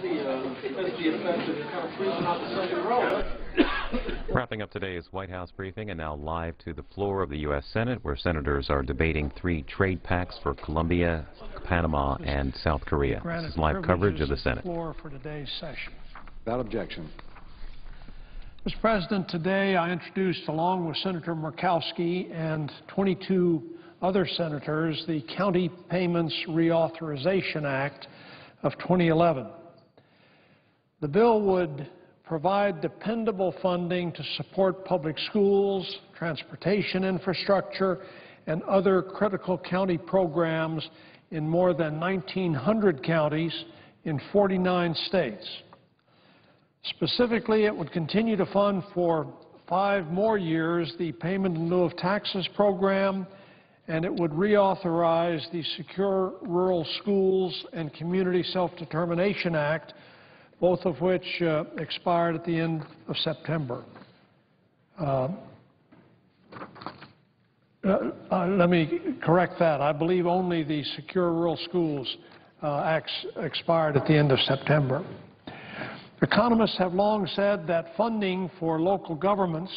the effect of kind of freezing out the Senate road. Wrapping up today's White House briefing and now live to the floor of the U.S. Senate, where senators are debating 3 trade pacts for Colombia, Panama, and South Korea. This is live coverage of the Senate. Floor for today's session. Without objection. Mr. President, today I introduced, along with Senator Murkowski and 22 other senators, the County Payments Reauthorization Act of 2011. The bill would provide dependable funding to support public schools, transportation infrastructure, and other critical county programs in more than 1,900 counties in 49 states. Specifically, it would continue to fund for 5 more years the Payment in lieu of Taxes program, and it would reauthorize the Secure Rural Schools and Community Self-Determination Act, both of which expired at the end of September. Let me correct that. I believe only the Secure Rural Schools Act expired at the end of September. Economists have long said that funding for local governments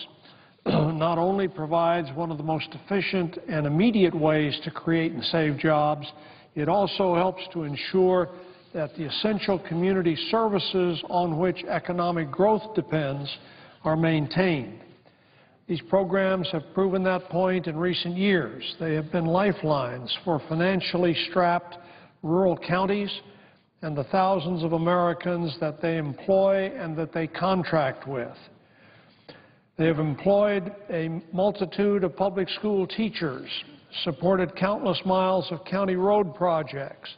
not only provides one of the most efficient and immediate ways to create and save jobs, it also helps to ensure that the essential community services on which economic growth depends are maintained. These programs have proven that point in recent years. They have been lifelines for financially strapped rural counties and the thousands of Americans that they employ and that they contract with. They have employed a multitude of public school teachers, supported countless miles of county road projects,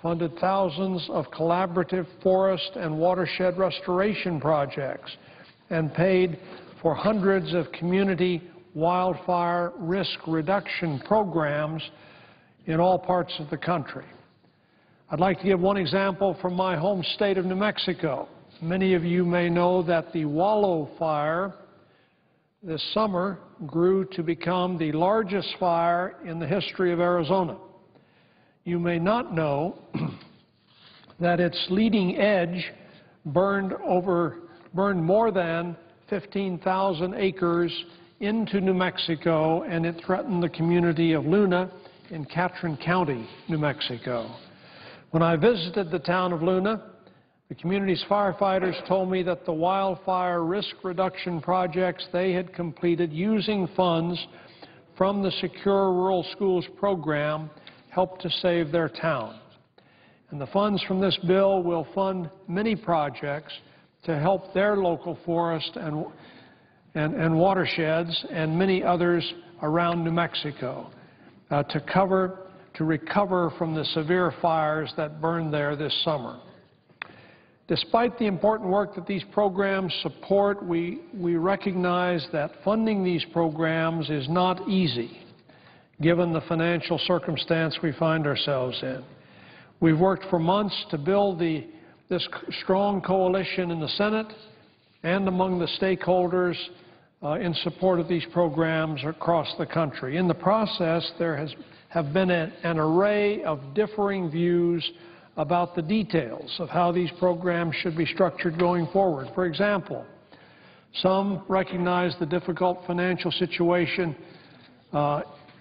funded thousands of collaborative forest and watershed restoration projects, and paid for hundreds of community wildfire risk reduction programs in all parts of the country. I'd like to give one example from my home state of New Mexico. Many of you may know that the Wallow Fire this summer grew to become the largest fire in the history of Arizona. You may not know that its leading edge burned more than 15,000 acres into New Mexico, and it threatened the community of Luna in Catron County, New Mexico. When I visited the town of Luna, the community's firefighters told me that the wildfire risk reduction projects they had completed using funds from the Secure Rural Schools program helped to save their town. And the funds from this bill will fund many projects to help their local forest and watersheds and many others around New Mexico to recover from the severe fires that burned there this summer. Despite the important work that these programs support, we recognize that funding these programs is not easy, given the financial circumstance we find ourselves in. We've worked for months to build this strong coalition in the Senate and among the stakeholders in support of these programs across the country. In the process, there have been an array of differing views about the details of how these programs should be structured going forward. For example, some recognize the difficult financial situation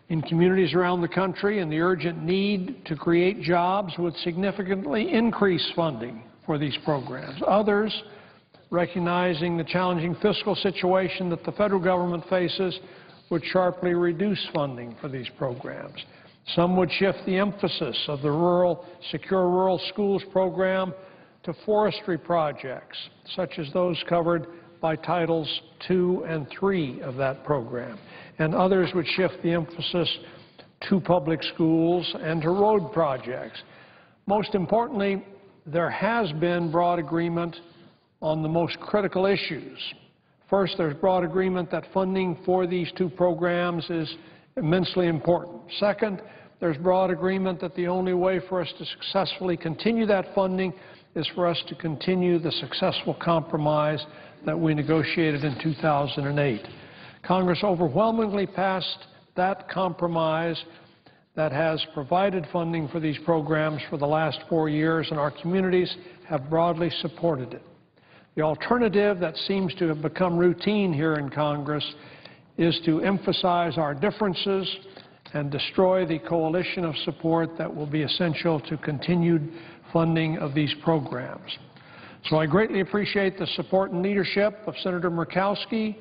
in communities around the country and the urgent need to create jobs would significantly increase funding for these programs. Others, recognizing the challenging fiscal situation that the federal government faces, would sharply reduce funding for these programs. Some would shift the emphasis of the Secure Rural Schools program to forestry projects, such as those covered by Titles 2 and 3 of that program. And others would shift the emphasis to public schools and to road projects. Most importantly, there has been broad agreement on the most critical issues. First, there's broad agreement that funding for these 2 programs is immensely important. Second, there's broad agreement that the only way for us to successfully continue that funding is for us to continue the successful compromise that we negotiated in 2008. Congress overwhelmingly passed that compromise that has provided funding for these programs for the last 4 years, and our communities have broadly supported it. The alternative that seems to have become routine here in Congress is to emphasize our differences and destroy the coalition of support that will be essential to continued funding of these programs. So I greatly appreciate the support and leadership of Senator Murkowski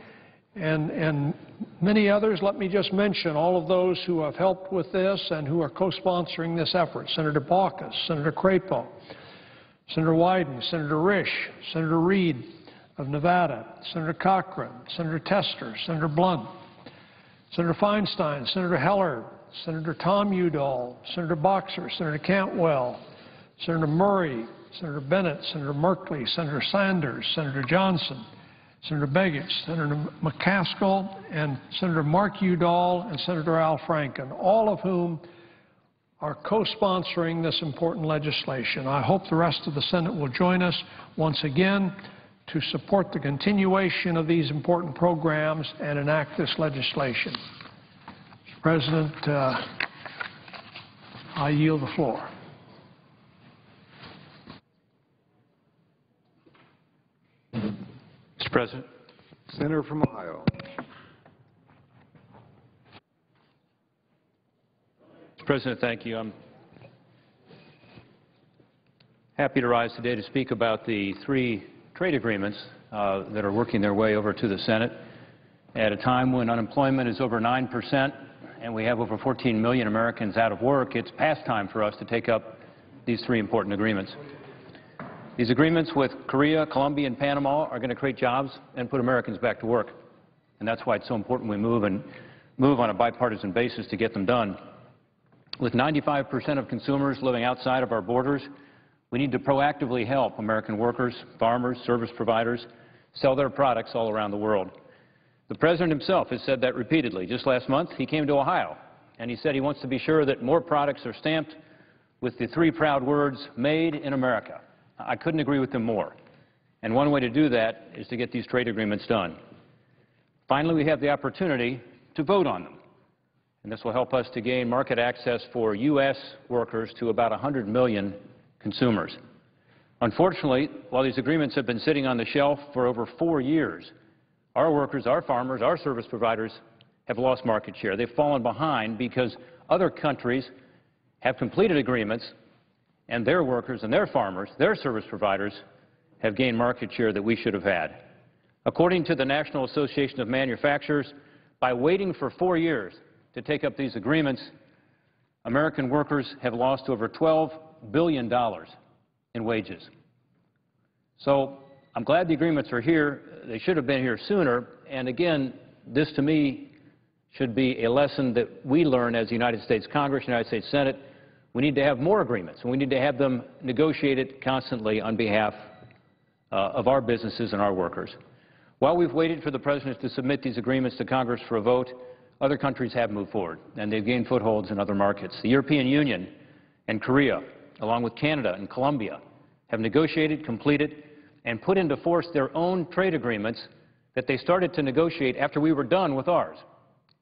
and many others. Let me just mention all of those who have helped with this and who are co-sponsoring this effort: Senator Baucus, Senator Crapo, Senator Wyden, Senator Risch, Senator Reid of Nevada, Senator Cochran, Senator Tester, Senator Blunt, Senator Feinstein, Senator Heller, Senator Tom Udall, Senator Boxer, Senator Cantwell, Senator Murray, Senator Bennett, Senator Merkley, Senator Sanders, Senator Johnson, Senator Begich, Senator McCaskill, and Senator Mark Udall and Senator Al Franken, all of whom are co-sponsoring this important legislation. I hope the rest of the Senate will join us once again to support the continuation of these important programs and enact this legislation. Mr. President, I yield the floor. Mr. President. Senator from Ohio. Mr. President, thank you. I'm happy to rise today to speak about the 3 trade agreements that are working their way over to the Senate at a time when unemployment is over 9% and we have over 14 million Americans out of work. It's past time for us to take up these 3 important agreements. These agreements with Korea, Colombia, and Panama are going to create jobs and put Americans back to work. And that's why it's so important we move on a bipartisan basis to get them done. With 95% of consumers living outside of our borders, we need to proactively help American workers, farmers, service providers sell their products all around the world. The President himself has said that repeatedly. Just last month, he came to Ohio, and he said he wants to be sure that more products are stamped with the 3 proud words, "Made in America." I couldn't agree with him more. And one way to do that is to get these trade agreements done. Finally, we have the opportunity to vote on them. And this will help us to gain market access for U.S. workers to about 100 million consumers. Unfortunately, while these agreements have been sitting on the shelf for over 4 years, our workers, our farmers, our service providers have lost market share. They've fallen behind because other countries have completed agreements and their workers and their farmers, their service providers, have gained market share that we should have had. According to the National Association of Manufacturers, by waiting for 4 years to take up these agreements, American workers have lost over $12 billion in wages. So I'm glad the agreements are here. They should have been here sooner. And again, this to me should be a lesson that we learn as the United States Congress, United States Senate. We need to have more agreements, and we need to have them negotiated constantly on behalf of our businesses and our workers. While we've waited for the President to submit these agreements to Congress for a vote, other countries have moved forward, and they've gained footholds in other markets. The European Union and Korea, along with Canada and Colombia, have negotiated, completed, and put into force their own trade agreements that they started to negotiate after we were done with ours.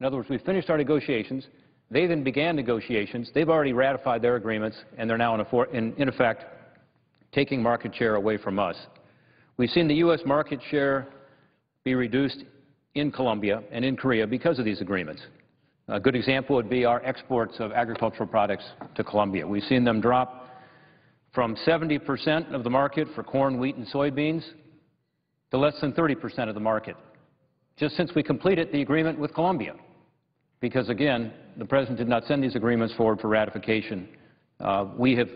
In other words, we finished our negotiations. They then began negotiations. They've already ratified their agreements, and they're now, in effect, taking market share away from us. We've seen the U.S. market share be reduced in Colombia and in Korea because of these agreements. A good example would be our exports of agricultural products to Colombia. We've seen them drop from 70% of the market for corn, wheat, and soybeans to less than 30% of the market, just since we completed the agreement with Colombia. Because, again, the President did not send these agreements forward for ratification. We have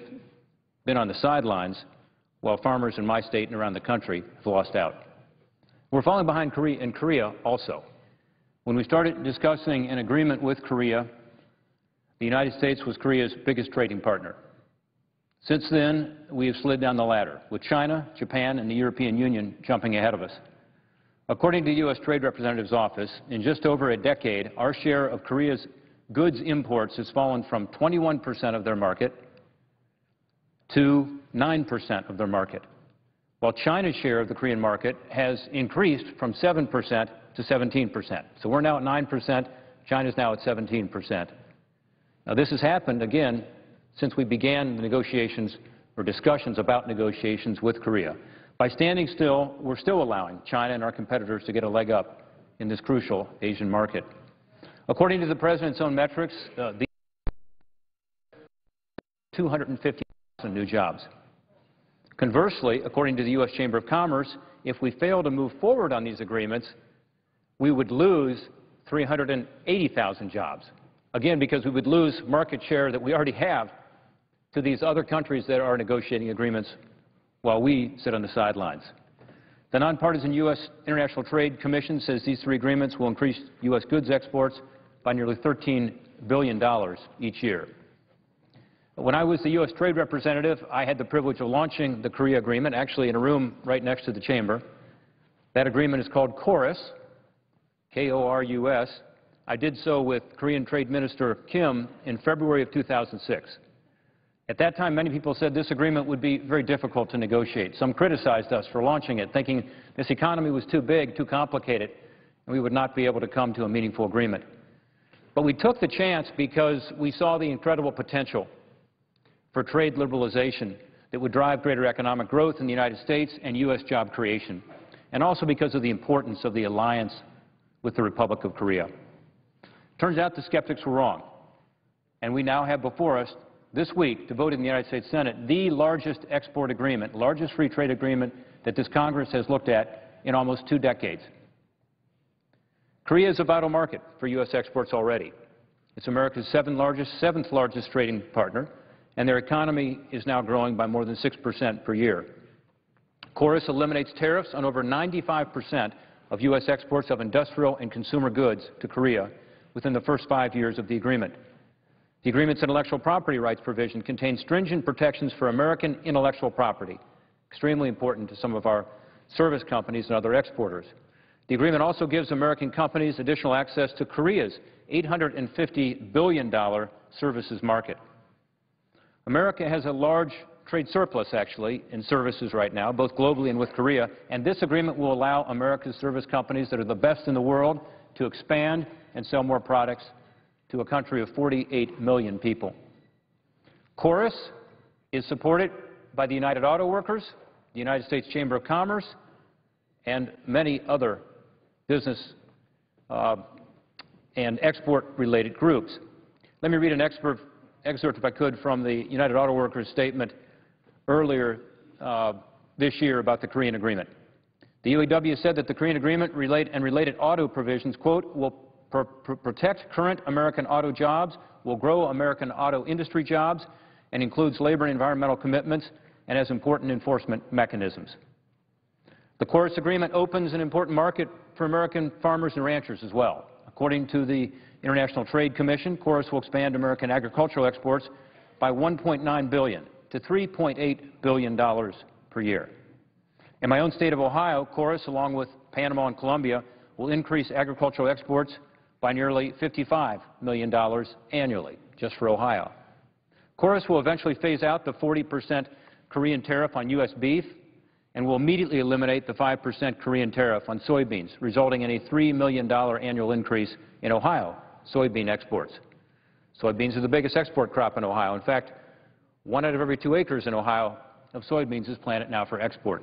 been on the sidelines while farmers in my state and around the country have lost out. We're falling behind in Korea also. When we started discussing an agreement with Korea, the United States was Korea's biggest trading partner. Since then, we have slid down the ladder, with China, Japan, and the European Union jumping ahead of us. According to the U.S. Trade Representative's office, in just over a decade, our share of Korea's goods imports has fallen from 21% of their market to 9% of their market, while China's share of the Korean market has increased from 7% to 17%. So we're now at 9%. China's now at 17%. Now, this has happened, again, since we began the negotiations or discussions about negotiations with Korea. By standing still, we're still allowing China and our competitors to get a leg up in this crucial Asian market. According to the President's own metrics, these 250,000 new jobs. Conversely, according to the U.S. Chamber of Commerce, if we fail to move forward on these agreements, we would lose 380,000 jobs. Again, because we would lose market share that we already have to these other countries that are negotiating agreements while we sit on the sidelines. The nonpartisan U.S. International Trade Commission says these three agreements will increase U.S. goods exports by nearly $13 billion each year. When I was the U.S. Trade Representative, I had the privilege of launching the Korea Agreement, actually in a room right next to the chamber. That agreement is called KORUS, K-O-R-U-S. I did so with Korean Trade Minister Kim in February of 2006. At that time, many people said this agreement would be very difficult to negotiate. Some criticized us for launching it, thinking this economy was too big, too complicated, and we would not be able to come to a meaningful agreement. But we took the chance because we saw the incredible potential for trade liberalization that would drive greater economic growth in the United States and U.S. job creation, and also because of the importance of the alliance with the Republic of Korea. Turns out the skeptics were wrong, and we now have before us this week to vote in the United States Senate the largest export agreement, largest free trade agreement that this Congress has looked at in almost 2 decades. Korea is a vital market for U.S. exports already. It's America's seventh largest trading partner, and their economy is now growing by more than 6% per year. KORUS eliminates tariffs on over 95% of U.S. exports of industrial and consumer goods to Korea within the first 5 years of the agreement. The agreement's intellectual property rights provision contains stringent protections for American intellectual property, extremely important to some of our service companies and other exporters. The agreement also gives American companies additional access to Korea's $850 billion services market. America has a large trade surplus, actually, in services right now, both globally and with Korea, and this agreement will allow America's service companies that are the best in the world to expand and sell more products to a country of 48 million people. KORUS is supported by the United Auto Workers, the United States Chamber of Commerce, and many other business and export-related groups. Let me read an excerpt, if I could, from the United Auto Workers statement earlier this year about the Korean Agreement. The UAW said that the Korean Agreement and related auto provisions, quote, will protect current American auto jobs, will grow American auto industry jobs, and includes labor and environmental commitments, and has important enforcement mechanisms. The KORUS Agreement opens an important market for American farmers and ranchers as well. According to the International Trade Commission, KORUS will expand American agricultural exports by $1.9 billion to $3.8 billion per year. In my own state of Ohio, KORUS, along with Panama and Colombia, will increase agricultural exports by nearly $55 million annually, just for Ohio. KORUS will eventually phase out the 40% Korean tariff on U.S. beef and will immediately eliminate the 5% Korean tariff on soybeans, resulting in a $3 million annual increase in Ohio soybean exports. Soybeans are the biggest export crop in Ohio. In fact, 1 out of every 2 acres in Ohio of soybeans is planted now for export.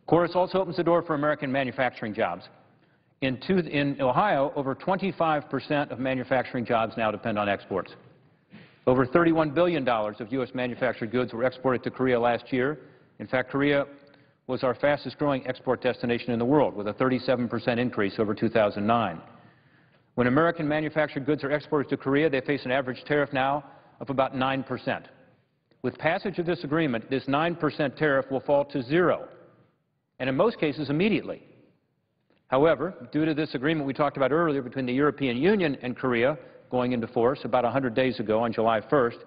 KORUS also opens the door for American manufacturing jobs. In Ohio, over 25% of manufacturing jobs now depend on exports. Over $31 billion of U.S. manufactured goods were exported to Korea last year. In fact, Korea was our fastest-growing export destination in the world, with a 37% increase over 2009. When American manufactured goods are exported to Korea, they face an average tariff now of about 9%. With passage of this agreement, this 9% tariff will fall to 0, and in most cases immediately. However, due to this agreement we talked about earlier between the European Union and Korea going into force about 100 days ago on July 1st,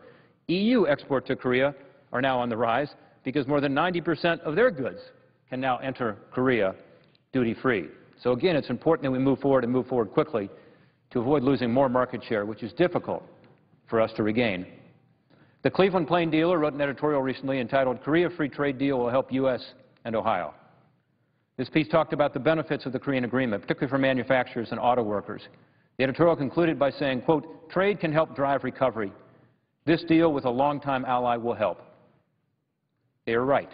EU exports to Korea are now on the rise because more than 90% of their goods can now enter Korea duty-free. So again, it's important that we move forward and move forward quickly to avoid losing more market share, which is difficult for us to regain. The Cleveland Plain Dealer wrote an editorial recently entitled, "Korea Free Trade Deal Will Help U.S. and Ohio." This piece talked about the benefits of the Korean Agreement, particularly for manufacturers and auto workers. The editorial concluded by saying, quote, "Trade can help drive recovery. This deal with a longtime ally will help." They are right.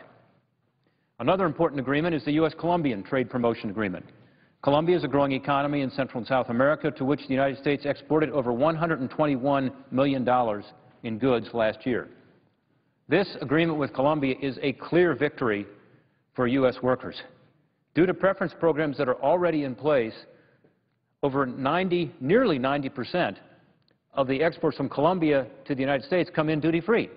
Another important agreement is the U.S.-Colombian Trade Promotion Agreement. Colombia is a growing economy in Central and South America to which the United States exported over $121 million in goods last year. This agreement with Colombia is a clear victory for U.S. workers. Due to preference programs that are already in place, nearly 90% of the exports from Colombia to the United States come in duty-free.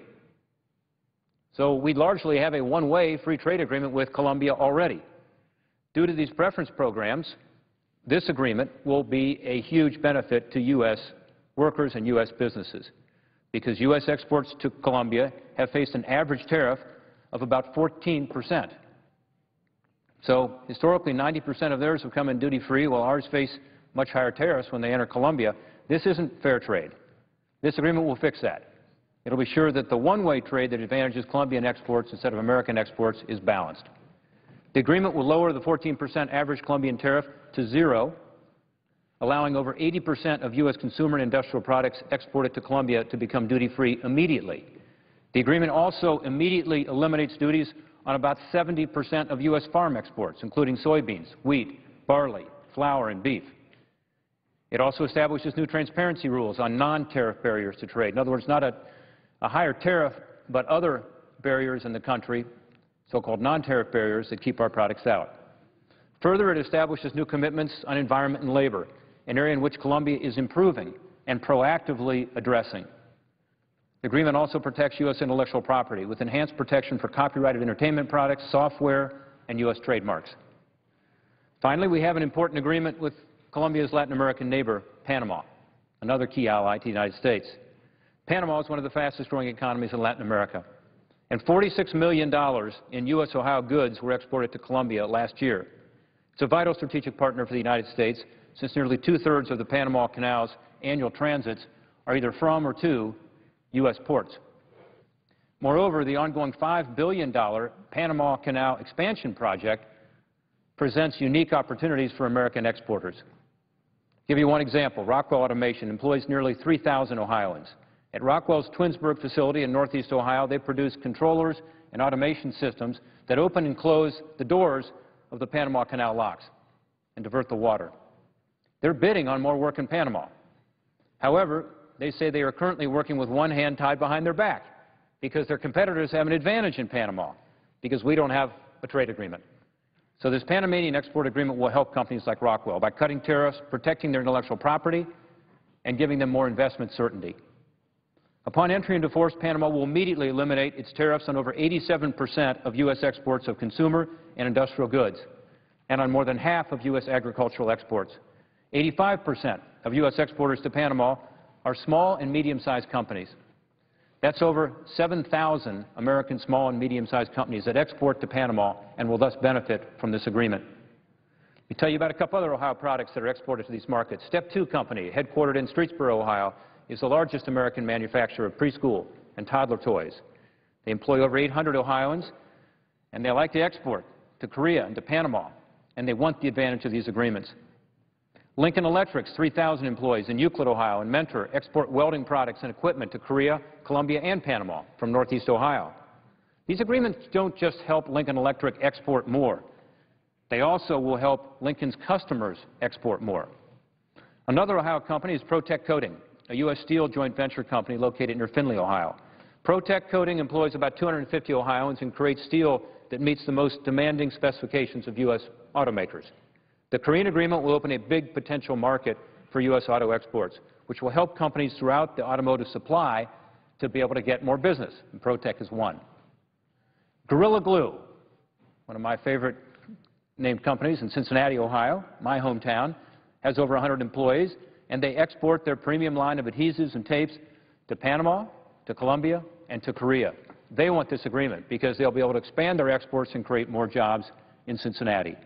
So we largely have a one-way free trade agreement with Colombia already. Due to these preference programs, this agreement will be a huge benefit to U.S. workers and U.S. businesses, because U.S. exports to Colombia have faced an average tariff of about 14%. So historically, 90% of theirs have come in duty-free, while ours face much higher tariffs when they enter Colombia. This isn't fair trade. This agreement will fix that. It will be sure that the one-way trade that advantages Colombian exports instead of American exports is balanced. The agreement will lower the 14% average Colombian tariff to zero, allowing over 80% of U.S. consumer and industrial products exported to Colombia to become duty-free immediately. The agreement also immediately eliminates duties on about 70% of U.S. farm exports, including soybeans, wheat, barley, flour, and beef. It also establishes new transparency rules on non-tariff barriers to trade. In other words, not a higher tariff, but other barriers in the country, so-called non-tariff barriers that keep our products out. Further, it establishes new commitments on environment and labor, an area in which Colombia is improving and proactively addressing. The agreement also protects U.S. intellectual property with enhanced protection for copyrighted entertainment products, software, and U.S. trademarks. Finally, we have an important agreement with Colombia's Latin American neighbor, Panama, another key ally to the United States. Panama is one of the fastest-growing economies in Latin America, and $46 million in U.S. Ohio goods were exported to Colombia last year. It's a vital strategic partner for the United States, since nearly two-thirds of the Panama Canal's annual transits are either from or to U.S. ports. Moreover, the ongoing $5 billion Panama Canal expansion project presents unique opportunities for American exporters. I'll give you one example. Rockwell Automation employs nearly 3,000 Ohioans. At Rockwell's Twinsburg facility in northeast Ohio, they produce controllers and automation systems that open and close the doors of the Panama Canal locks and divert the water. They're bidding on more work in Panama. However, they say they are currently working with one hand tied behind their back because their competitors have an advantage in Panama because we don't have a trade agreement. So this Panamanian export agreement will help companies like Rockwell by cutting tariffs, protecting their intellectual property, and giving them more investment certainty. Upon entry into force, Panama will immediately eliminate its tariffs on over 87% of U.S. exports of consumer and industrial goods and on more than half of U.S. agricultural exports. 85% of U.S. exporters to Panama are small and medium-sized companies. That's over 7,000 American small and medium-sized companies that export to Panama and will thus benefit from this agreement. Let me tell you about a couple other Ohio products that are exported to these markets. Step 2 Company, headquartered in Streetsboro, Ohio, is the largest American manufacturer of preschool and toddler toys. They employ over 800 Ohioans, and they like to export to Korea and to Panama, and they want the advantage of these agreements. Lincoln Electric's 3,000 employees in Euclid, Ohio, and Mentor export welding products and equipment to Korea, Colombia, and Panama from northeast Ohio. These agreements don't just help Lincoln Electric export more. They also will help Lincoln's customers export more. Another Ohio company is Protec Coating, a U.S. steel joint venture company located near Findlay, Ohio. Protec Coating employs about 250 Ohioans and creates steel that meets the most demanding specifications of U.S. automakers. The Korean agreement will open a big potential market for U.S. auto exports, which will help companies throughout the automotive supply to be able to get more business, and Protec is one. Gorilla Glue, one of my favorite named companies in Cincinnati, Ohio, my hometown, has over 100 employees, and they export their premium line of adhesives and tapes to Panama, to Colombia, and to Korea. They want this agreement because they'll be able to expand their exports and create more jobs in Cincinnati.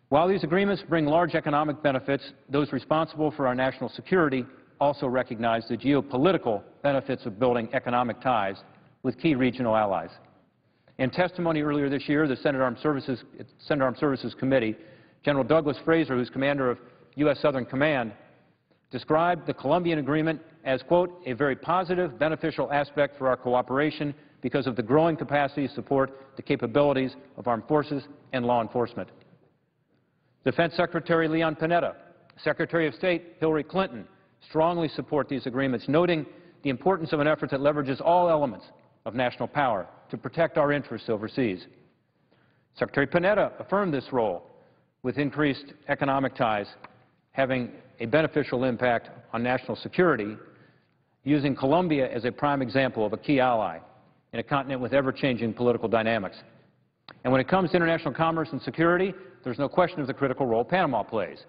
While these agreements bring large economic benefits, those responsible for our national security also recognize the geopolitical benefits of building economic ties with key regional allies. In testimony earlier this year, the Senate Armed Services Committee, General Douglas Fraser, who's commander of U.S. Southern Command, described the Colombian agreement as, quote, a very positive, beneficial aspect for our cooperation because of the growing capacity to support the capabilities of armed forces and law enforcement. Defense Secretary Leon Panetta, Secretary of State Hillary Clinton strongly support these agreements, noting the importance of an effort that leverages all elements of national power to protect our interests overseas. Secretary Panetta affirmed this role with increased economic ties having a beneficial impact on national security, using Colombia as a prime example of a key ally in a continent with ever-changing political dynamics. And when it comes to international commerce and security, there's no question of the critical role Panama plays.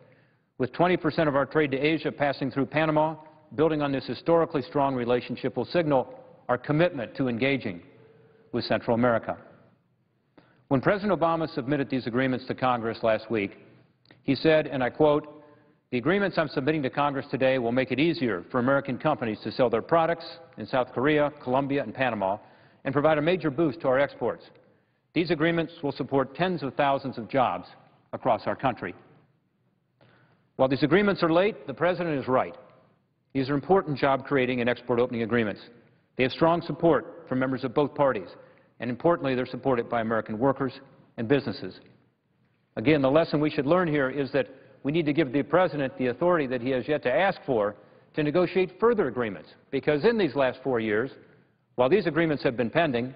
With 20% of our trade to Asia passing through Panama, building on this historically strong relationship will signal our commitment to engaging with Central America. When President Obama submitted these agreements to Congress last week, he said, and I quote, "The agreements I'm submitting to Congress today will make it easier for American companies to sell their products in South Korea, Colombia, and Panama, and provide a major boost to our exports. These agreements will support tens of thousands of jobs across our country." While these agreements are late, the President is right. These are important job-creating and export-opening agreements. They have strong support from members of both parties, and importantly, they're supported by American workers and businesses. Again, the lesson we should learn here is that we need to give the President the authority that he has yet to ask for to negotiate further agreements, because in these last 4 years, while these agreements have been pending,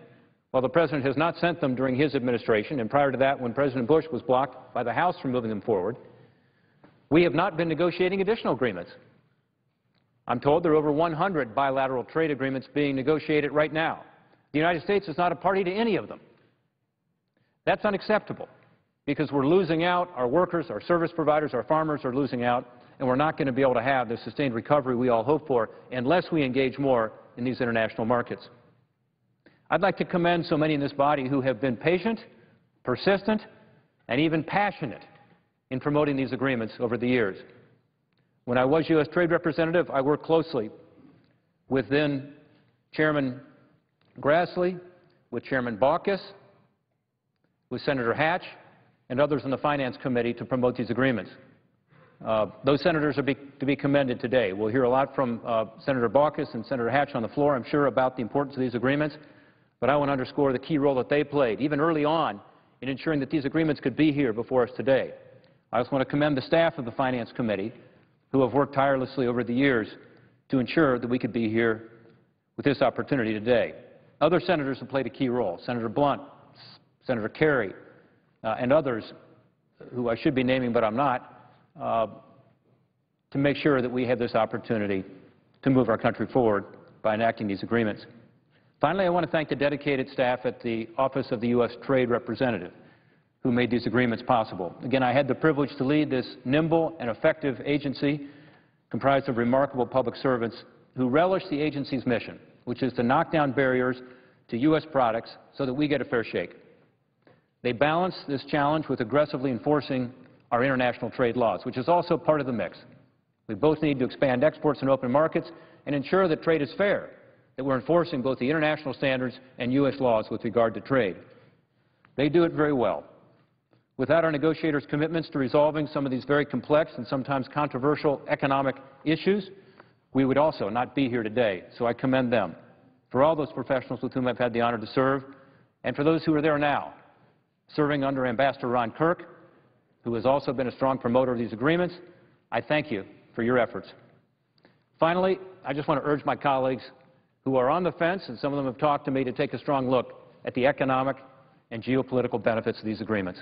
while the President has not sent them during his administration, and prior to that when President Bush was blocked by the House from moving them forward, we have not been negotiating additional agreements. I'm told there are over 100 bilateral trade agreements being negotiated right now. The United States is not a party to any of them. That's unacceptable, because we're losing out, our workers, our service providers, our farmers are losing out, and we're not going to be able to have the sustained recovery we all hope for unless we engage more in these international markets. I'd like to commend so many in this body who have been patient, persistent, and even passionate in promoting these agreements over the years. When I was U.S. Trade Representative, I worked closely with then Chairman Grassley, with Chairman Baucus, with Senator Hatch, and others on the Finance Committee to promote these agreements. Those senators are to be commended today. We'll hear a lot from Senator Baucus and Senator Hatch on the floor, I'm sure, about the importance of these agreements, but I want to underscore the key role that they played, even early on, in ensuring that these agreements could be here before us today. I also want to commend the staff of the Finance Committee, who have worked tirelessly over the years to ensure that we could be here with this opportunity today. Other senators have played a key role, Senator Blunt, Senator Kerry, and others who I should be naming but I'm not, to make sure that we have this opportunity to move our country forward by enacting these agreements. Finally, I want to thank the dedicated staff at the Office of the U.S. Trade Representative who made these agreements possible. Again, I had the privilege to lead this nimble and effective agency comprised of remarkable public servants who relish the agency's mission, which is to knock down barriers to U.S. products so that we get a fair shake. They balance this challenge with aggressively enforcing our international trade laws, which is also part of the mix. We both need to expand exports and open markets and ensure that trade is fair, that we're enforcing both the international standards and U.S. laws with regard to trade. They do it very well. Without our negotiators' commitments to resolving some of these very complex and sometimes controversial economic issues, we would also not be here today. So I commend them. For all those professionals with whom I've had the honor to serve, and for those who are there now, serving under Ambassador Ron Kirk, who has also been a strong promoter of these agreements, I thank you for your efforts. Finally, I just want to urge my colleagues who are on the fence, and some of them have talked to me, to take a strong look at the economic and geopolitical benefits of these agreements.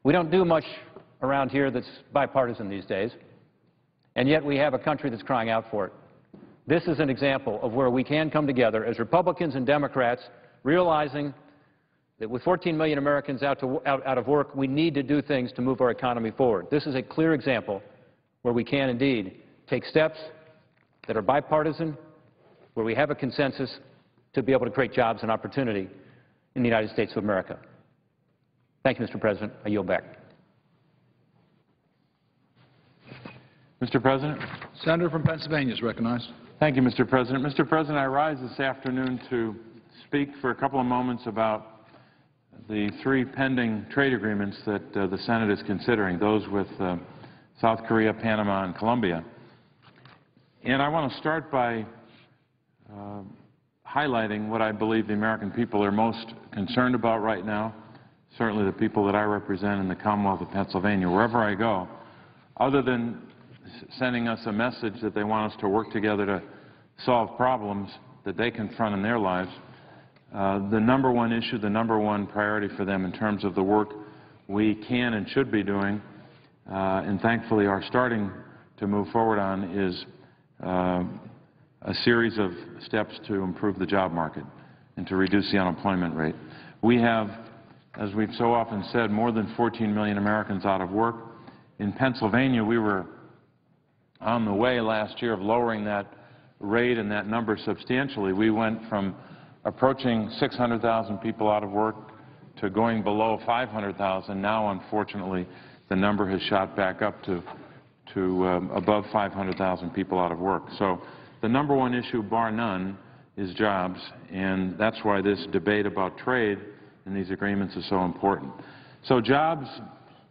We don't do much around here that's bipartisan these days, and yet we have a country that's crying out for it. This is an example of where we can come together as Republicans and Democrats, realizing that with 14 million Americans out of work, we need to do things to move our economy forward. This is a clear example where we can indeed take steps that are bipartisan, where we have a consensus to be able to create jobs and opportunity in the United States of America. Thank you, Mr. President. I yield back. Mr. President. Senator from Pennsylvania is recognized. Thank you, Mr. President. Mr. President, I rise this afternoon to speak for a couple of moments about the 3 pending trade agreements that the Senate is considering, those with South Korea, Panama, and Colombia. And I want to start by highlighting what I believe the American people are most concerned about right now, certainly the people that I represent in the Commonwealth of Pennsylvania. Wherever I go, other than sending us a message that they want us to work together to solve problems that they confront in their lives, the number one issue, the number one priority for them in terms of the work we can and should be doing, and thankfully are starting to move forward on, is a series of steps to improve the job market and to reduce the unemployment rate. We have, as we've so often said, more than 14 million Americans out of work. In Pennsylvania, we were on the way last year of lowering that rate and that number substantially. We went from approaching 600,000 people out of work to going below 500,000. Now, unfortunately, the number has shot back up to above 500,000 people out of work. So the number one issue, bar none, is jobs, and that's why this debate about trade and these agreements is so important. So jobs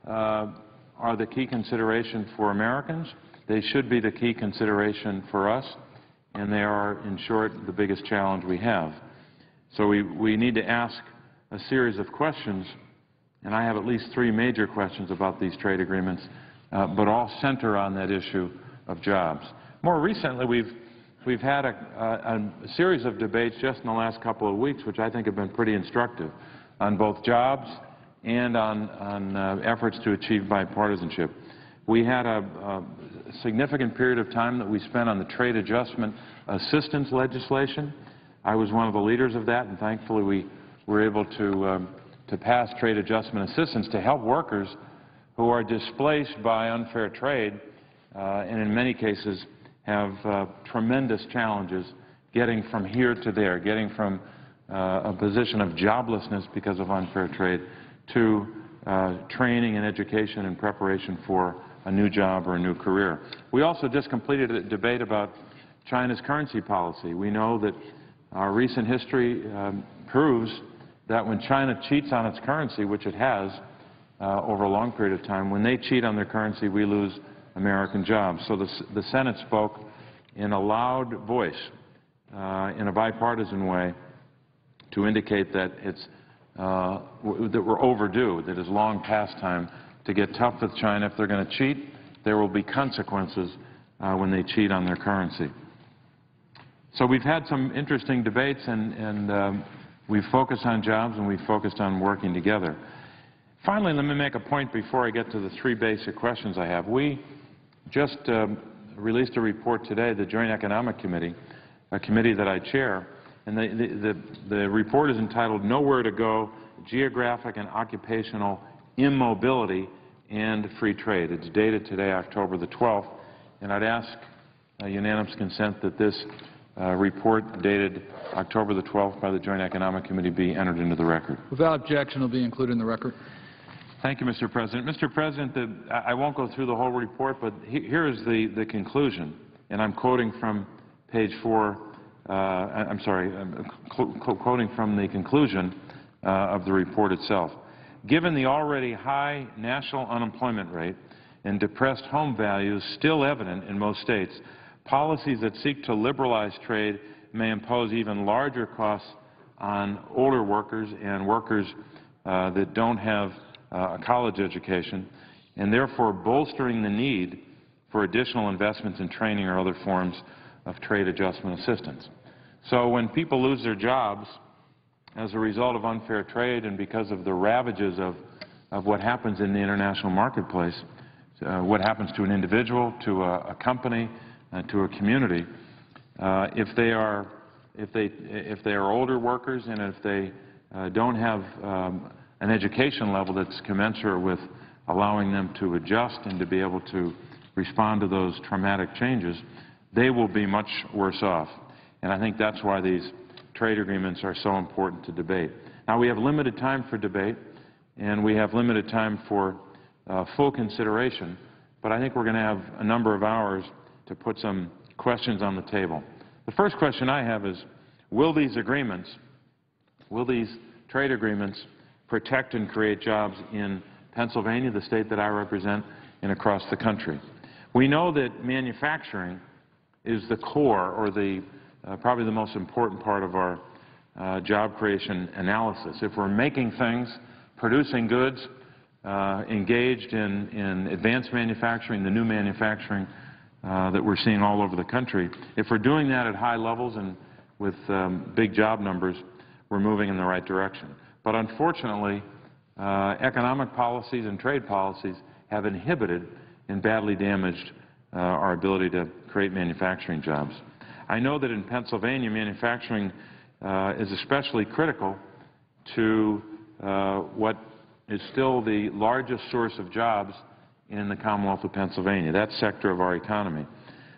are the key consideration for Americans. They should be the key consideration for us, and they are, in short, the biggest challenge we have. So we need to ask a series of questions, and I have at least three major questions about these trade agreements, but all center on that issue of jobs. More recently, we've had a series of debates just in the last couple of weeks, which I think have been pretty instructive, on both jobs and on efforts to achieve bipartisanship. We had a significant period of time that we spent on the trade adjustment assistance legislation. I was one of the leaders of that, and thankfully we were able to pass trade adjustment assistance to help workers who are displaced by unfair trade and in many cases have tremendous challenges getting from here to there, getting from a position of joblessness because of unfair trade to training and education and preparation for a new job or a new career. We also just completed a debate about China's currency policy. We know that our recent history proves that when China cheats on its currency, which it has over a long period of time, when they cheat on their currency, we lose American jobs. So the Senate spoke in a loud voice, in a bipartisan way, to indicate that that we're overdue, that it's long past time to get tough with China. If they're going to cheat, there will be consequences when they cheat on their currency. So we've had some interesting debates, and we've focused on jobs and we've focused on working together. Finally, let me make a point before I get to the three basic questions I have. We just released a report today, the Joint Economic Committee, a committee that I chair, and the report is entitled Nowhere to Go, Geographic and Occupational Immobility and Free Trade. It's dated today, October the 12th, and I'd ask unanimous consent that this report dated October the 12th by the Joint Economic Committee be entered into the record. Without objection, it will be included in the record. Thank you, Mr. President. Mr. President, I won't go through the whole report, but here is the conclusion, and I'm quoting from page 4. I'm quoting from the conclusion of the report itself. Given the already high national unemployment rate and depressed home values still evident in most states, policies that seek to liberalize trade may impose even larger costs on older workers and workers that don't have a college education, and therefore bolstering the need for additional investments in training or other forms of trade adjustment assistance. So when people lose their jobs as a result of unfair trade and because of the ravages of what happens in the international marketplace, what happens to an individual, to a company, to a community, if they are older workers and if they don't have an education level that's commensurate with allowing them to adjust and to be able to respond to those traumatic changes, they will be much worse off. And I think that's why these trade agreements are so important to debate. Now, we have limited time for debate, and we have limited time for full consideration, but I think we're going to have a number of hours to put some questions on the table. The first question I have is, will these trade agreements protect and create jobs in Pennsylvania, the state that I represent, and across the country? We know that manufacturing is the core, or probably the most important part of our job creation analysis. If we're making things, producing goods, engaged in advanced manufacturing, the new manufacturing that we're seeing all over the country, if we're doing that at high levels and with big job numbers, we're moving in the right direction. But unfortunately, economic policies and trade policies have inhibited and badly damaged our ability to create manufacturing jobs. I know that in Pennsylvania, manufacturing is especially critical to what is still the largest source of jobs in the Commonwealth of Pennsylvania, that sector of our economy.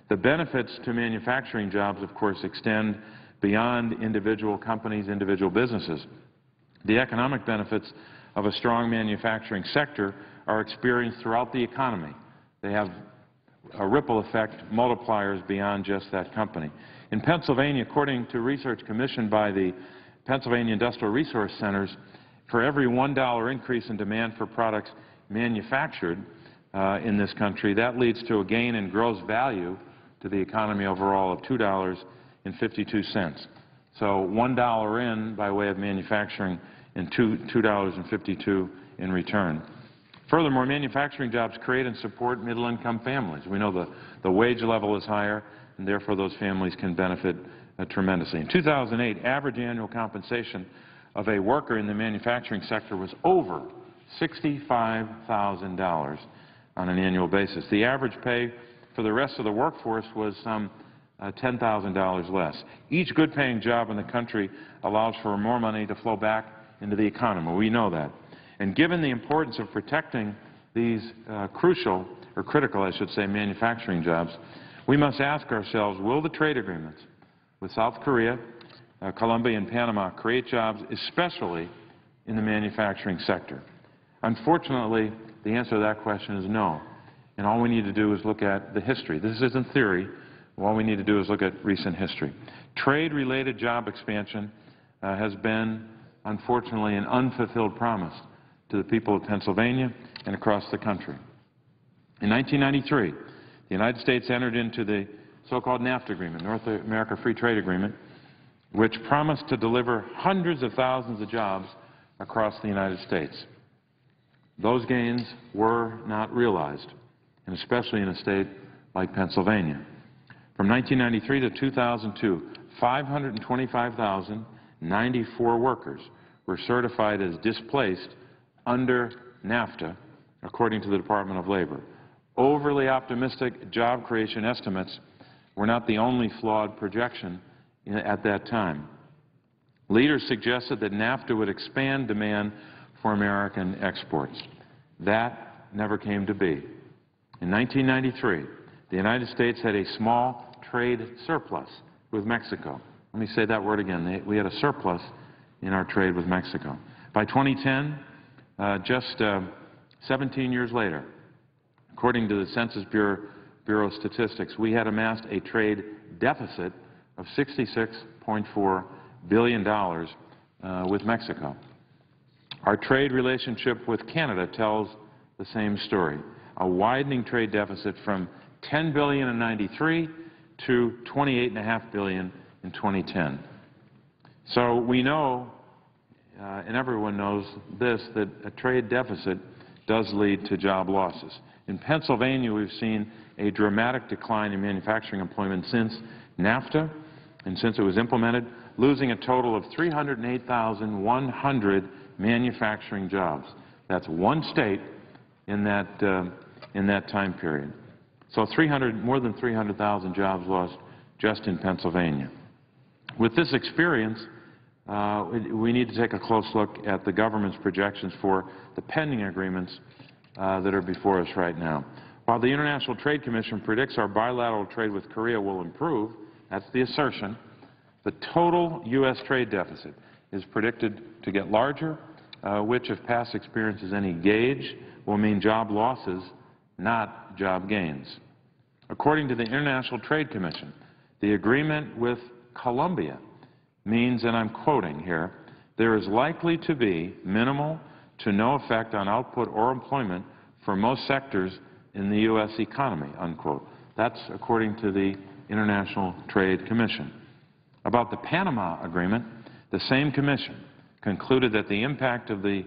The benefits to manufacturing jobs, of course, extend beyond individual companies, individual businesses. The economic benefits of a strong manufacturing sector are experienced throughout the economy. They have a ripple effect, multipliers beyond just that company. In Pennsylvania, according to research commissioned by the Pennsylvania Industrial Resource Centers, for every $1 increase in demand for products manufactured in this country, that leads to a gain in gross value to the economy overall of $2.52. So $1 in by way of manufacturing and $2.52 in return. Furthermore, manufacturing jobs create and support middle-income families. We know the wage level is higher, and therefore those families can benefit tremendously. In 2008, average annual compensation of a worker in the manufacturing sector was over $65,000 on an annual basis. The average pay for the rest of the workforce was some $10,000 less. Each good-paying job in the country allows for more money to flow back into the economy. We know that. And given the importance of protecting these crucial, or critical, I should say, manufacturing jobs, we must ask ourselves, will the trade agreements with South Korea, Colombia, and Panama create jobs, especially in the manufacturing sector? Unfortunately, the answer to that question is no. And all we need to do is look at the history. This isn't theory. All we need to do is look at recent history. Trade-related job expansion has been, unfortunately, an unfulfilled promise to the people of Pennsylvania and across the country. In 1993, the United States entered into the so-called NAFTA agreement, North America Free Trade Agreement, which promised to deliver hundreds of thousands of jobs across the United States. Those gains were not realized, and especially in a state like Pennsylvania. From 1993 to 2002, 525,094 workers were certified as displaced under NAFTA, according to the Department of Labor. Overly optimistic job creation estimates were not the only flawed projection at that time. Leaders suggested that NAFTA would expand demand for American exports. That never came to be. In 1993, the United States had a small trade surplus with Mexico. Let me say that word again. We had a surplus in our trade with Mexico. By 2010, just 17 years later, according to the Census Bureau statistics, we had amassed a trade deficit of $66.4 billion with Mexico. Our trade relationship with Canada tells the same story, a widening trade deficit from $10 billion in '93 to $28.5 billion in 2010. So we know, and everyone knows this, that a trade deficit does lead to job losses. In Pennsylvania, we've seen a dramatic decline in manufacturing employment since NAFTA and since it was implemented, losing a total of 308,100 manufacturing jobs. That's one state in that time period. So more than 300,000 jobs lost just in Pennsylvania. With this experience, we need to take a close look at the government's projections for the pending agreements that are before us right now. While the International Trade Commission predicts our bilateral trade with Korea will improve, that's the assertion, the total U.S. trade deficit is predicted to get larger, which, if past experience is any gauge, will mean job losses, not job gains. According to the International Trade Commission, the agreement with Colombia means, and I'm quoting here, there is likely to be minimal to no effect on output or employment for most sectors in the U.S. economy, unquote. That's according to the International Trade Commission. About the Panama Agreement, the same commission concluded that the impact of the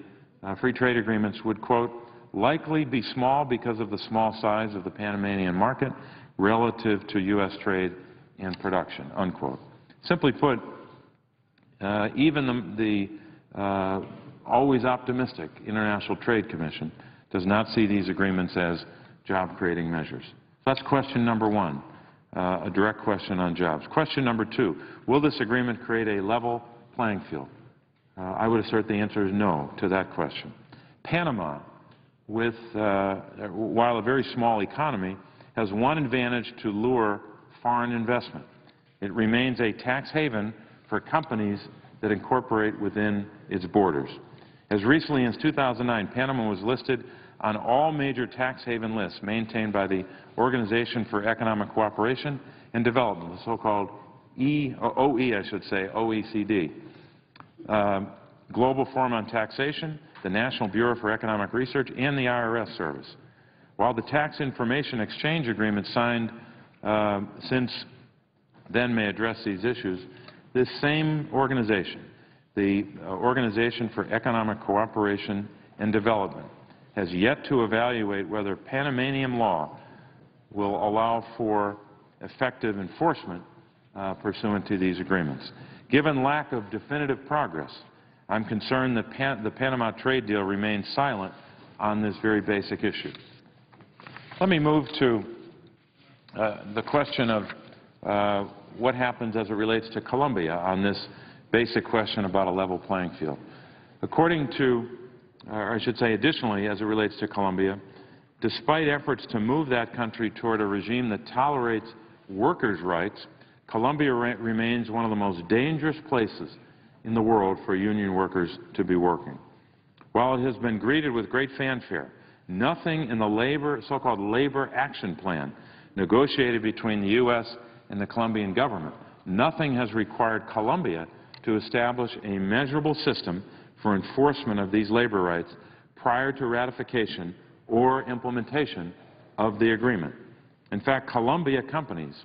free trade agreements would, quote, likely be small because of the small size of the Panamanian market relative to U.S. trade and production, unquote. Simply put, even the always optimistic International Trade Commission does not see these agreements as job-creating measures. So that's question number one, a direct question on jobs. Question number two, will this agreement create a level playing field? I would assert the answer is no to that question. Panama, while a very small economy, has one advantage to lure foreign investment. It remains a tax haven for companies that incorporate within its borders. As recently as 2009, Panama was listed on all major tax haven lists maintained by the Organization for Economic Cooperation and Development, the so-called OECD, Global Forum on Taxation, the National Bureau for Economic Research, and the IRS Service. While the Tax Information Exchange Agreement signed since then may address these issues, this same organization, the Organization for Economic Cooperation and Development, has yet to evaluate whether Panamanian law will allow for effective enforcement pursuant to these agreements. Given lack of definitive progress, I'm concerned that the Panama trade deal remains silent on this very basic issue. Let me move to the question of what happens as it relates to Colombia on this basic question about a level playing field. According to, or I should say additionally, as it relates to Colombia, despite efforts to move that country toward a regime that tolerates workers' rights, Colombia remains one of the most dangerous places in the world for union workers to be working. While it has been greeted with great fanfare, nothing in the so-called Labor Action Plan negotiated between the U.S. and the Colombian government, nothing has required Colombia to establish a measurable system for enforcement of these labor rights prior to ratification or implementation of the agreement. In fact, Colombian companies,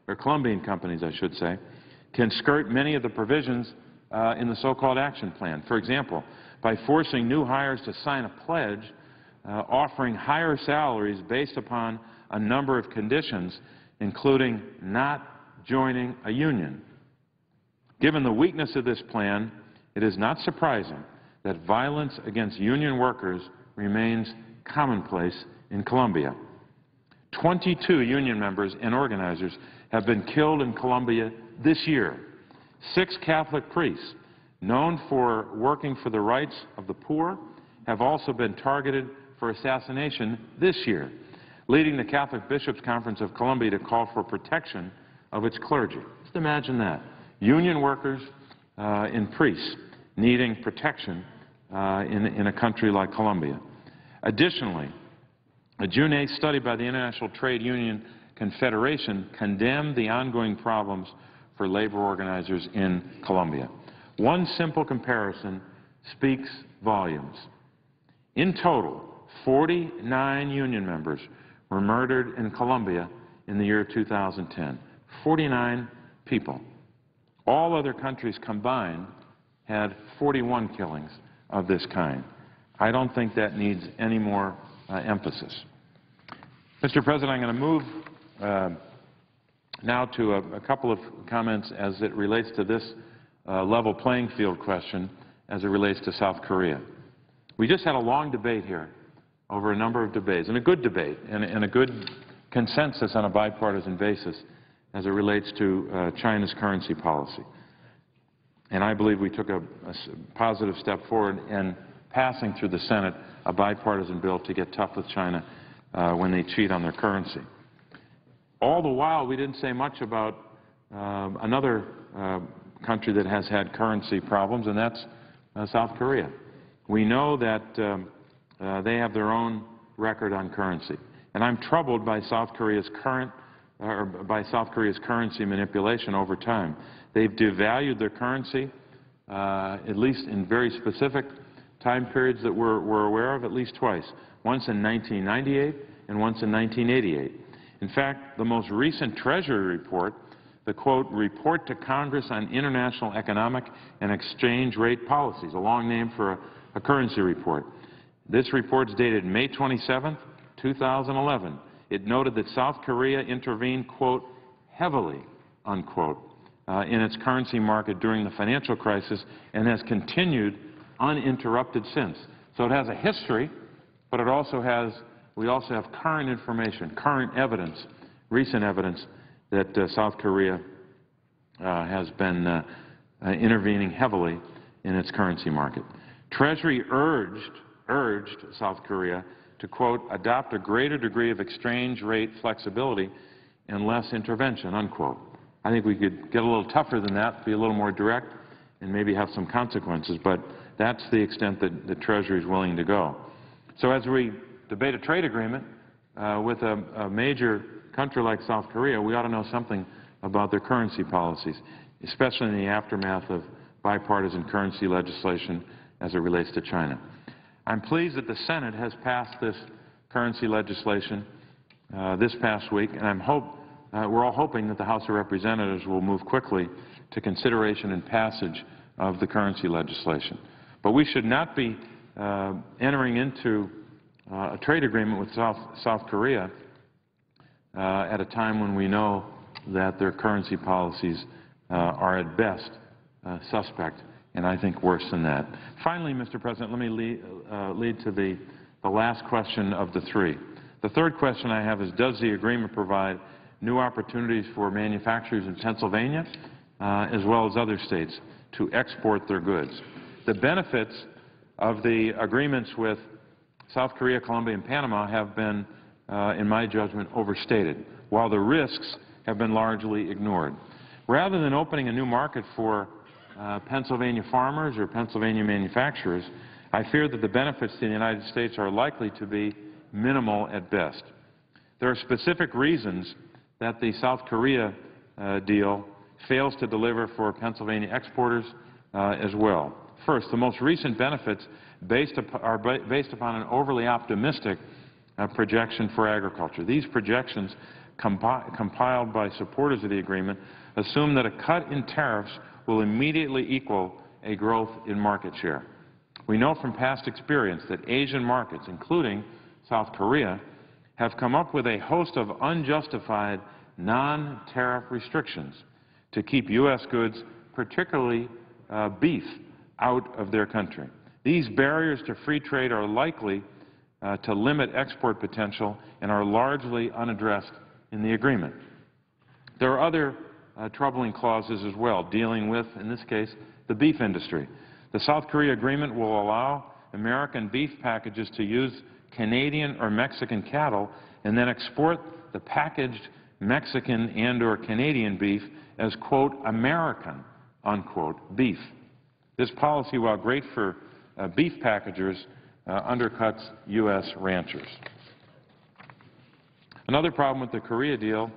I should say, can skirt many of the provisions in the so-called action plan. For example, by forcing new hires to sign a pledge offering higher salaries based upon a number of conditions, including not joining a union. Given the weakness of this plan, it is not surprising that violence against union workers remains commonplace in Colombia. 22 union members and organizers have been killed in Colombia this year. 6 Catholic priests, known for working for the rights of the poor, have also been targeted for assassination this year, leading the Catholic Bishops' Conference of Colombia to call for protection of its clergy. Just imagine that. Union workers and priests needing protection in a country like Colombia. Additionally, a June 8th study by the International Trade Union Confederation condemned the ongoing problems for labor organizers in Colombia. One simple comparison speaks volumes. In total, 49 union members were murdered in Colombia in the year 2010. 49 people. All other countries combined had 41 killings of this kind. I don't think that needs any more emphasis. Mr. President, I'm going to move now to a couple of comments as it relates to this level playing field question as it relates to South Korea. We just had a long debate here over a number of debates, and a good debate, and a good consensus on a bipartisan basis as it relates to China's currency policy. And I believe we took a positive step forward in passing through the Senate a bipartisan bill to get tough with China when they cheat on their currency. All the while, we didn't say much about another country that has had currency problems, and that's South Korea. We know that they have their own record on currency, and I'm troubled by South Korea's currency manipulation over time. They've devalued their currency, at least in very specific time periods that we're aware of, at least twice. Once in 1998 and once in 1988. In fact, the most recent Treasury report, the, quote, Report to Congress on International Economic and Exchange Rate Policies, a long name for a currency report. This report is dated May 27, 2011. It noted that South Korea intervened, quote, heavily, unquote, in its currency market during the financial crisis and has continued uninterrupted since. So it has a history, but we also have current information, current evidence, recent evidence that South Korea has been intervening heavily in its currency market. Treasury urged South Korea to, quote, adopt a greater degree of exchange rate flexibility and less intervention, unquote. I think we could get a little tougher than that, be a little more direct, and maybe have some consequences, but that's the extent that the Treasury is willing to go. So as we debate a trade agreement with a major country like South Korea, we ought to know something about their currency policies, especially in the aftermath of bipartisan currency legislation as it relates to China. I'm pleased that the Senate has passed this currency legislation this past week, and we're all hoping that the House of Representatives will move quickly to consideration and passage of the currency legislation. But we should not be entering into a trade agreement with South Korea at a time when we know that their currency policies are at best suspect, and I think worse than that. Finally, Mr. President, let me lead to the last question of the three. The third question I have is, does the agreement provide new opportunities for manufacturers in Pennsylvania as well as other states to export their goods? The benefits of the agreements with South Korea, Colombia, and Panama have been, in my judgment, overstated, while the risks have been largely ignored. Rather than opening a new market for Pennsylvania farmers or Pennsylvania manufacturers, I fear that the benefits to the United States are likely to be minimal at best. There are specific reasons that the South Korea deal fails to deliver for Pennsylvania exporters as well. First, the most recent benefits are based upon an overly optimistic projection for agriculture. These projections, compiled by supporters of the agreement, assume that a cut in tariffs will immediately equal a growth in market share. We know from past experience that Asian markets, including South Korea, have come up with a host of unjustified non-tariff restrictions to keep U.S. goods, particularly beef, out of their country. These barriers to free trade are likely to limit export potential and are largely unaddressed in the agreement. There are other troubling clauses as well, dealing with, in this case, the beef industry. The South Korea agreement will allow American beef packages to use Canadian or Mexican cattle and then export the packaged Mexican and/or Canadian beef as, quote, American, unquote, beef. This policy, while great for beef packagers, undercuts U.S. ranchers. Another problem with the Korea deal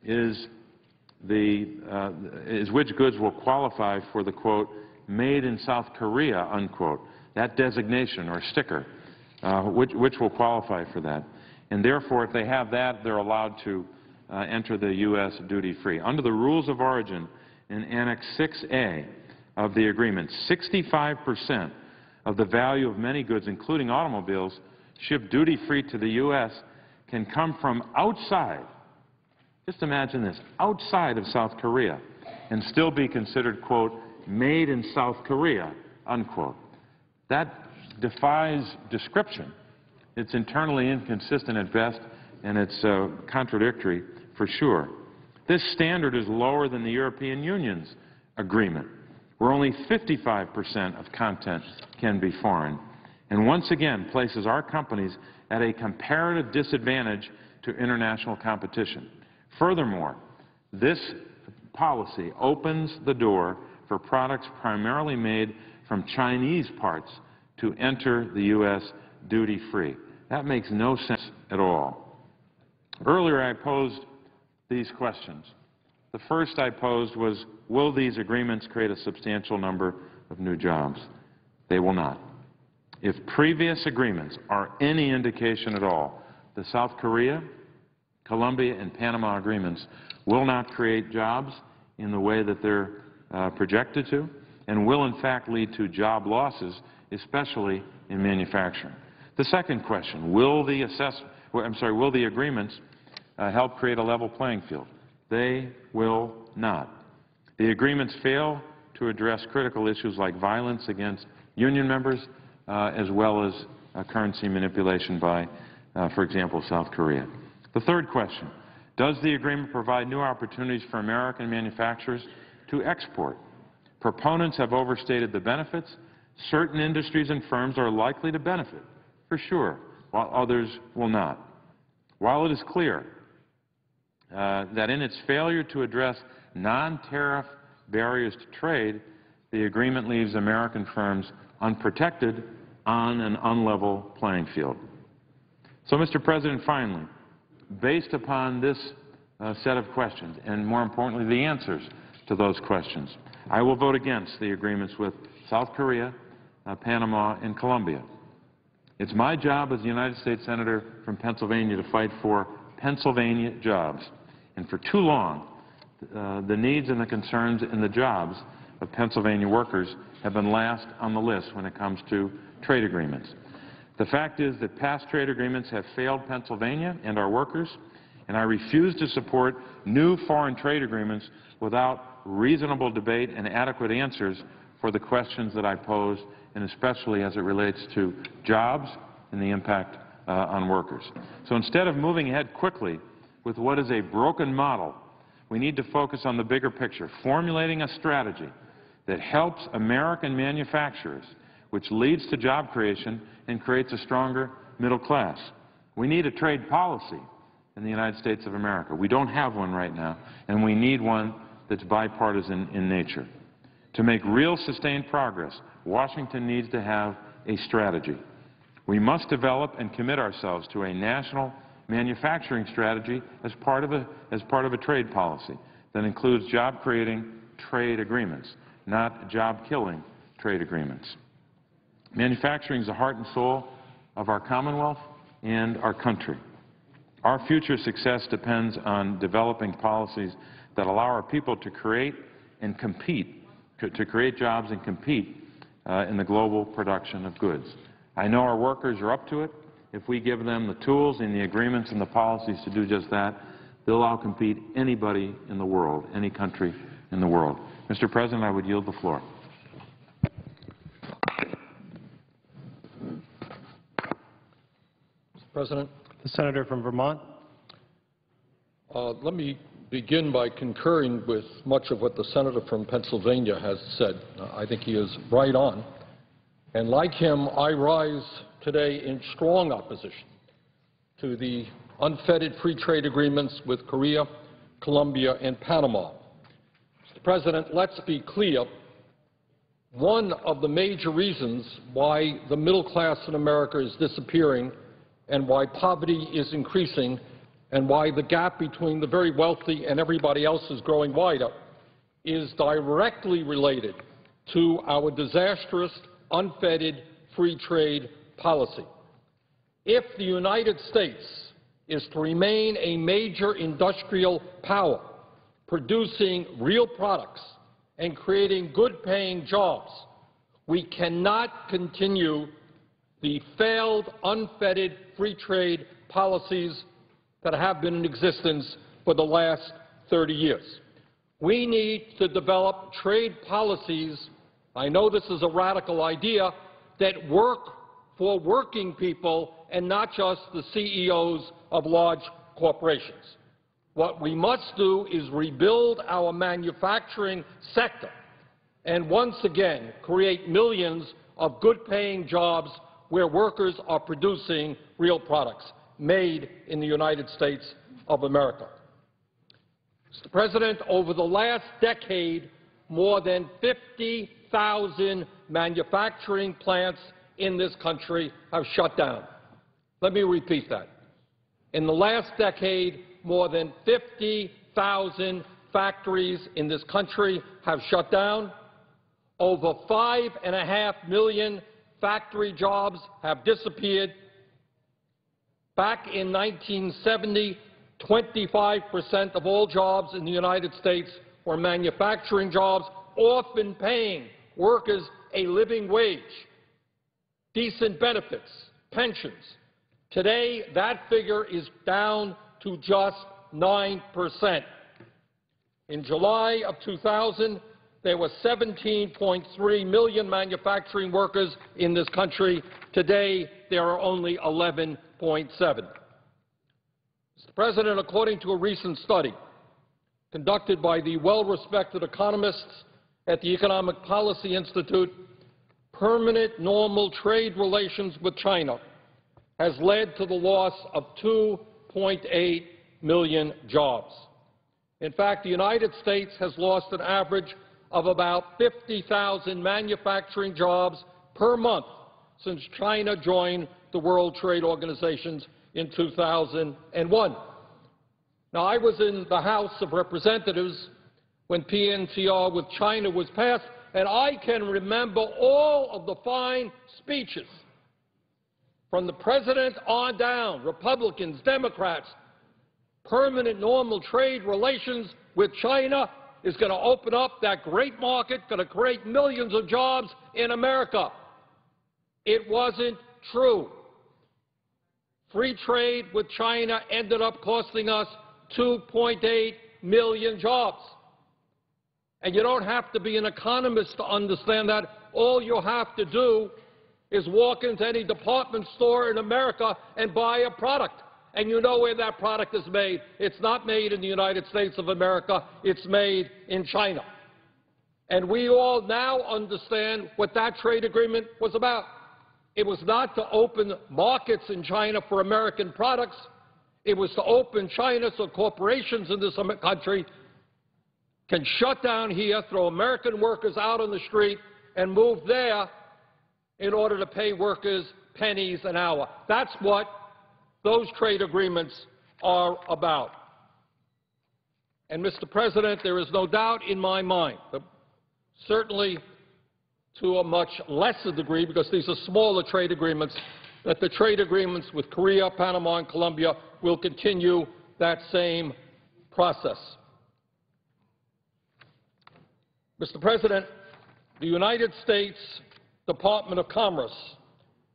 is which goods will qualify for the, quote, made in South Korea, unquote, that designation or sticker, which will qualify for that. And therefore, if they have that, they're allowed to enter the U.S. duty-free. Under the rules of origin in Annex 6A of the agreement, 65% of the value of many goods, including automobiles, shipped duty-free to the U.S. can come from outside, just imagine this, outside of South Korea, and still be considered, quote, made in South Korea, unquote. That defies description. It's internally inconsistent at best, and it's contradictory for sure. This standard is lower than the European Union's agreement, where only 55% of content can be foreign, and once again places our companies at a comparative disadvantage to international competition. Furthermore, this policy opens the door for products primarily made from Chinese parts to enter the U.S. duty-free. That makes no sense at all. Earlier I posed these questions. The first I posed was, will these agreements create a substantial number of new jobs? They will not. If previous agreements are any indication at all, the South Korea, Colombia, and Panama agreements will not create jobs in the way that they're projected to, and will in fact lead to job losses, especially in manufacturing. The second question, will the agreements help create a level playing field? They will not. The agreements fail to address critical issues like violence against union members, as well as currency manipulation by, for example, South Korea. The third question, does the agreement provide new opportunities for American manufacturers to export? Proponents have overstated the benefits. Certain industries and firms are likely to benefit, for sure, while others will not. While it is clear that in its failure to address non-tariff barriers to trade, the agreement leaves American firms unprotected on an unlevel playing field. So, Mr. President, finally, based upon this set of questions, and more importantly, the answers to those questions, I will vote against the agreements with South Korea, Panama, and Colombia. It's my job as a United States Senator from Pennsylvania to fight for Pennsylvania jobs. And for too long, the needs and the concerns and the jobs of Pennsylvania workers have been last on the list when it comes to trade agreements. The fact is that past trade agreements have failed Pennsylvania and our workers, and I refuse to support new foreign trade agreements without reasonable debate and adequate answers for the questions that I posed, and especially as it relates to jobs and the impact on workers. So instead of moving ahead quickly with what is a broken model, we need to focus on the bigger picture, formulating a strategy that helps American manufacturers, which leads to job creation and creates a stronger middle class. We need a trade policy in the United States of America. We don't have one right now, and we need one that's bipartisan in nature. To make real sustained progress, Washington needs to have a strategy. We must develop and commit ourselves to a national manufacturing strategy as part of a trade policy that includes job-creating trade agreements, not job-killing trade agreements. Manufacturing is the heart and soul of our Commonwealth and our country. Our future success depends on developing policies that allow our people to create and compete, to create jobs and compete in the global production of goods. I know our workers are up to it. If we give them the tools and the agreements and the policies to do just that, they'll outcompete anybody in the world, any country in the world. Mr. President, I would yield the floor. Mr. President. The Senator from Vermont. Let me begin by concurring with much of what the Senator from Pennsylvania has said. I think he is right on. And like him, I rise today in strong opposition to the unfettered free trade agreements with Korea, Colombia, and Panama. Mr. President, let's be clear. One of the major reasons why the middle class in America is disappearing and why poverty is increasing and why the gap between the very wealthy and everybody else is growing wider is directly related to our disastrous, unfettered free trade policy. If the United States is to remain a major industrial power, producing real products and creating good-paying jobs, we cannot continue the failed, unfettered free trade policies that have been in existence for the last 30 years. We need to develop trade policies, I know this is a radical idea, that work for working people and not just the CEOs of large corporations. What we must do is rebuild our manufacturing sector and once again create millions of good-paying jobs where workers are producing real products made in the United States of America. Mr. President, over the last decade, more than 50,000 manufacturing plants in this country have shut down. Let me repeat that. In the last decade, more than 50,000 factories in this country have shut down. Over 5.5 million factory jobs have disappeared. Back in 1970, 25% of all jobs in the United States were manufacturing jobs, often paying workers a living wage, decent benefits, pensions. Today, that figure is down to just 9%. In July of 2000, there were 17.3 million manufacturing workers in this country. Today, there are only 11.7. Mr. President, according to a recent study conducted by the well-respected economists at the Economic Policy Institute, permanent normal trade relations with China has led to the loss of 2.8 million jobs. In fact, the United States has lost an average of about 50,000 manufacturing jobs per month since China joined the World Trade Organization in 2001. Now, I was in the House of Representatives when PNTR with China was passed, and I can remember all of the fine speeches from the President on down, Republicans, Democrats. Permanent normal trade relations with China is going to open up that great market, going to create millions of jobs in America. It wasn't true. Free trade with China ended up costing us 2.8 million jobs. And you don't have to be an economist to understand that. All you have to do is walk into any department store in America and buy a product. And you know where that product is made. It's not made in the United States of America. It's made in China. And we all now understand what that trade agreement was about. It was not to open markets in China for American products. It was to open China so corporations in this country can shut down here, throw American workers out on the street, and move there in order to pay workers pennies an hour. That's what those trade agreements are about. And, Mr. President, there is no doubt in my mind, certainly to a much lesser degree, because these are smaller trade agreements, that the trade agreements with Korea, Panama, and Colombia will continue that same process. Mr. President, the United States Department of Commerce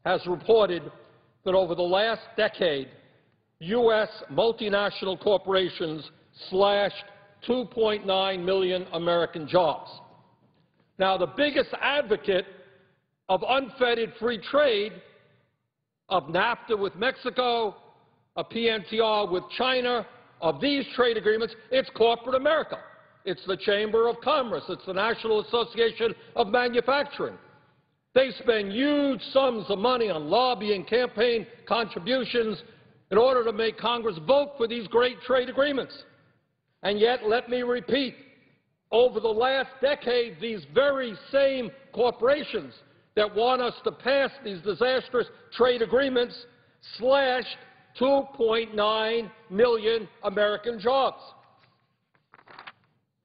has reported that over the last decade, U.S. multinational corporations slashed 2.9 million American jobs. Now, the biggest advocate of unfettered free trade, of NAFTA with Mexico, of PNTR with China, of these trade agreements, it's corporate America. It's the Chamber of Commerce. It's the National Association of Manufacturing. They spend huge sums of money on lobbying, campaign contributions in order to make Congress vote for these great trade agreements. And yet, let me repeat, over the last decade, these very same corporations that want us to pass these disastrous trade agreements slashed 2.9 million American jobs.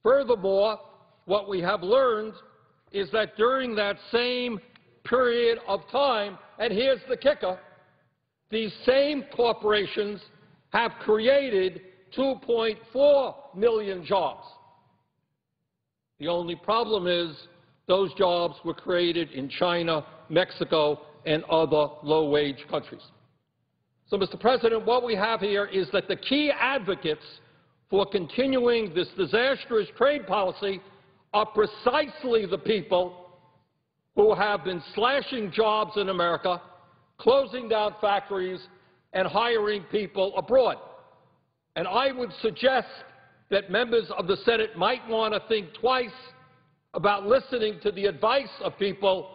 Furthermore, what we have learned is that during that same period of time, and here's the kicker, these same corporations have created 2.4 million jobs. The only problem is those jobs were created in China, Mexico, and other low-wage countries. So, Mr. President, what we have here is that the key advocates for continuing this disastrous trade policy are precisely the people who have been slashing jobs in America, closing down factories, and hiring people abroad. And I would suggest that members of the Senate might want to think twice about listening to the advice of people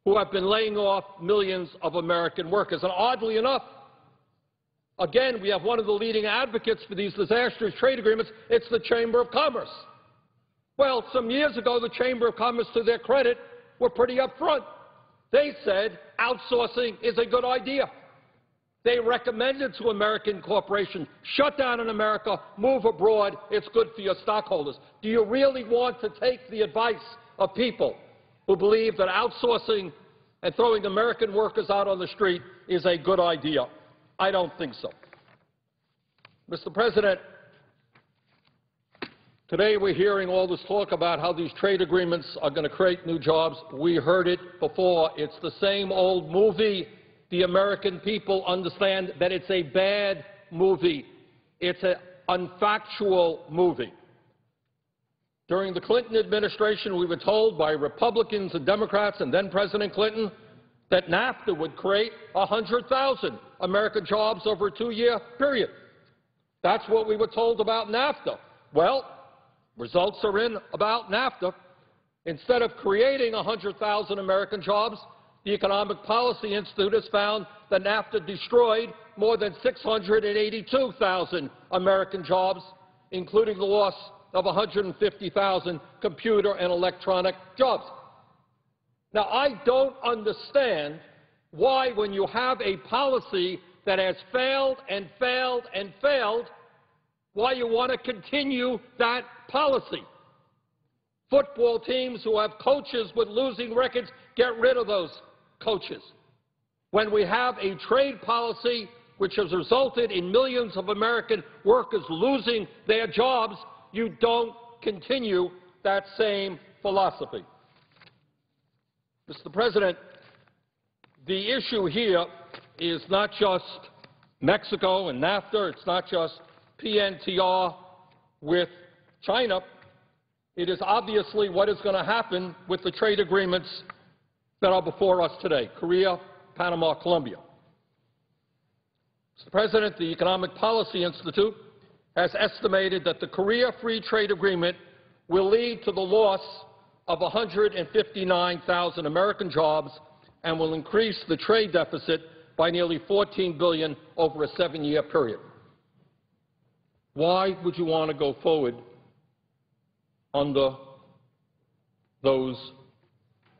who have been laying off millions of American workers. And oddly enough, again, we have one of the leading advocates for these disastrous trade agreements. It's the Chamber of Commerce. Well, some years ago, the Chamber of Commerce, to their credit, were pretty upfront. They said outsourcing is a good idea. They recommended to American corporations, shut down in America, move abroad, it's good for your stockholders. Do you really want to take the advice of people who believe that outsourcing and throwing American workers out on the street is a good idea? I don't think so. Mr. President, today we're hearing all this talk about how these trade agreements are going to create new jobs. We heard it before. It's the same old movie. The American people understand that it's a bad movie. It's an unfactual movie. During the Clinton administration, we were told by Republicans and Democrats and then President Clinton that NAFTA would create 100,000 American jobs over a 2-year period. That's what we were told about NAFTA. Well, results are in about NAFTA. Instead of creating 100,000 American jobs, the Economic Policy Institute has found that NAFTA destroyed more than 682,000 American jobs, including the loss of 150,000 computer and electronic jobs. Now, I don't understand why, when you have a policy that has failed and failed and failed, why you want to continue that policy. Football teams who have coaches with losing records, get rid of those coaches. When we have a trade policy which has resulted in millions of American workers losing their jobs, you don't continue that same philosophy. Mr. President, the issue here is not just Mexico and NAFTA, it's not just PNTR with China. It is obviously what is going to happen with the trade agreements that are before us today, Korea, Panama, Colombia. Mr. President, the Economic Policy Institute has estimated that the Korea Free Trade Agreement will lead to the loss of 159,000 American jobs and will increase the trade deficit by nearly $14 billion over a 7-year period. Why would you want to go forward under those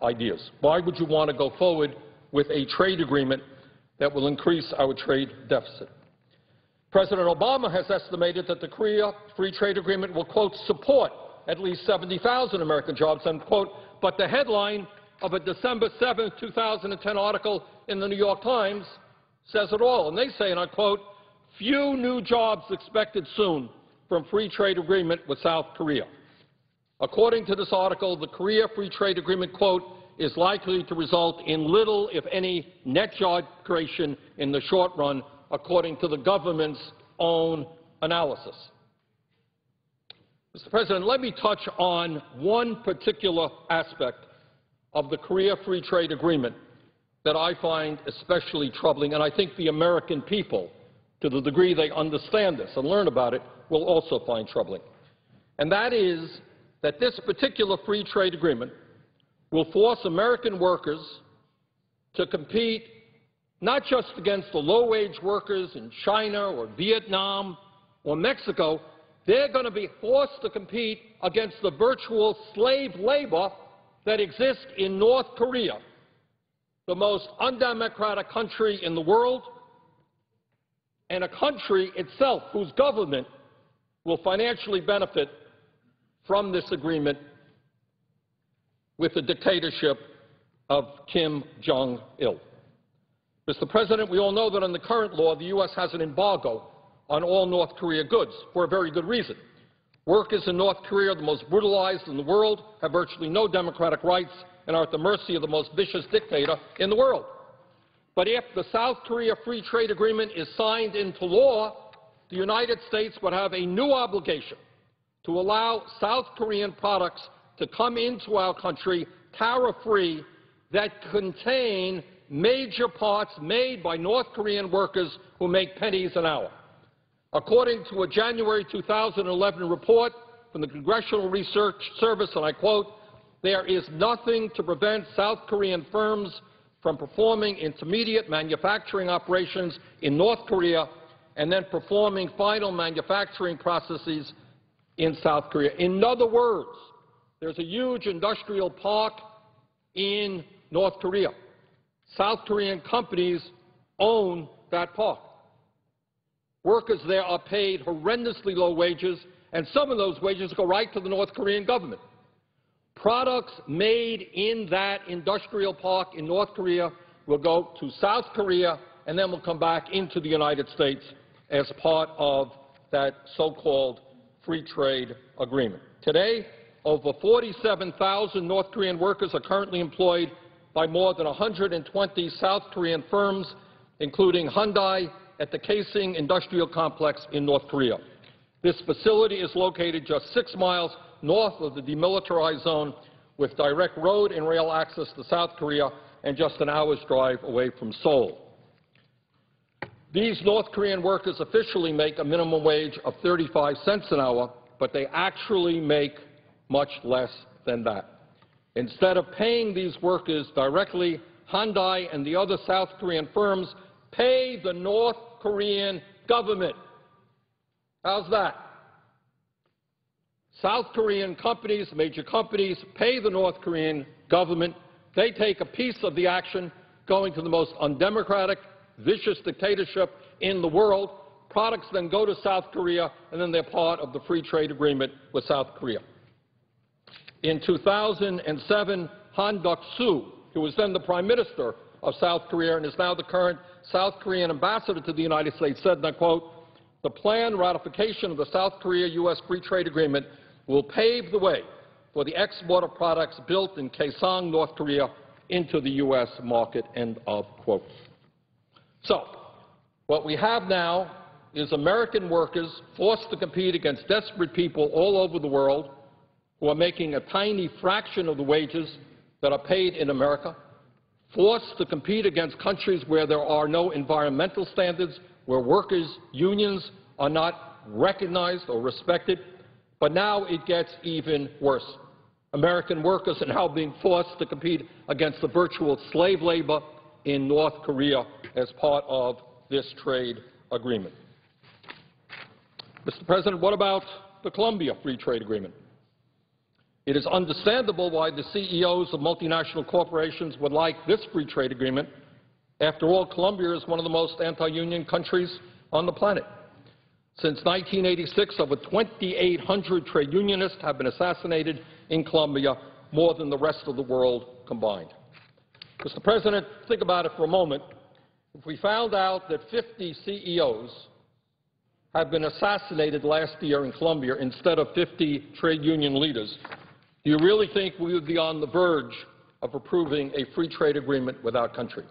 ideas? Why would you want to go forward with a trade agreement that will increase our trade deficit? President Obama has estimated that the Korea Free Trade Agreement will, quote, support at least 70,000 American jobs, unquote, but the headline of a December 7, 2010 article in the New York Times says it all. And they say, and I quote, few new jobs expected soon from free trade agreement with South Korea. According to this article, the Korea Free Trade Agreement, quote, is likely to result in little, if any, net job creation in the short run, according to the government's own analysis. Mr. President, let me touch on one particular aspect of the Korea Free Trade Agreement that I find especially troubling, and I think the American people, to the degree they understand this and learn about it, will also find troubling. And that is that this particular free trade agreement will force American workers to compete not just against the low-wage workers in China or Vietnam or Mexico. They're going to be forced to compete against the virtual slave labor that exists in North Korea, the most undemocratic country in the world, and a country itself whose government will financially benefit from this agreement with the dictatorship of Kim Jong-il. Mr. President, we all know that under current law, the U.S. has an embargo on all North Korea goods for a very good reason. Workers in North Korea are the most brutalized in the world, have virtually no democratic rights, and are at the mercy of the most vicious dictator in the world. But if the South Korea Free Trade Agreement is signed into law, the United States would have a new obligation to allow South Korean products to come into our country tariff-free that contain major parts made by North Korean workers who make pennies an hour. According to a January 2011 report from the Congressional Research Service, and I quote, there is nothing to prevent South Korean firms from performing intermediate manufacturing operations in North Korea and then performing final manufacturing processes in South Korea. In other words, there's a huge industrial park in North Korea. South Korean companies own that park. Workers there are paid horrendously low wages, and some of those wages go right to the North Korean government. Products made in that industrial park in North Korea will go to South Korea and then will come back into the United States as part of that so-called free trade agreement. Today, over 47,000 North Korean workers are currently employed by more than 120 South Korean firms, including Hyundai at the Kaesing Industrial Complex in North Korea. This facility is located just 6 miles north of the demilitarized zone, with direct road and rail access to South Korea and just an hour's drive away from Seoul. These North Korean workers officially make a minimum wage of 35 cents an hour, but they actually make much less than that. Instead of paying these workers directly, Hyundai and the other South Korean firms pay the North Korean government. How's that? South Korean companies, major companies, pay the North Korean government. They take a piece of the action, going to the most undemocratic, vicious dictatorship in the world. Products then go to South Korea, and then they're part of the free trade agreement with South Korea. In 2007, Han Duck-soo, who was then the Prime Minister of South Korea and is now the current South Korean ambassador to the United States, said, and I quote, "The planned ratification of the South Korea-U.S. free trade agreement will pave the way for the export of products built in Kaesong, North Korea, into the U.S. market," end of quote. So, what we have now is American workers forced to compete against desperate people all over the world who are making a tiny fraction of the wages that are paid in America, forced to compete against countries where there are no environmental standards, where workers' unions are not recognized or respected. But now it gets even worse. American workers are now being forced to compete against the virtual slave labor in North Korea as part of this trade agreement. Mr. President, what about the Colombia Free Trade Agreement? It is understandable why the CEOs of multinational corporations would like this free trade agreement. After all, Colombia is one of the most anti-union countries on the planet. Since 1986, over 2,800 trade unionists have been assassinated in Colombia, more than the rest of the world combined. Mr. President, think about it for a moment. If we found out that 50 CEOs have been assassinated last year in Colombia instead of 50 trade union leaders, do you really think we would be on the verge of approving a free trade agreement with our country?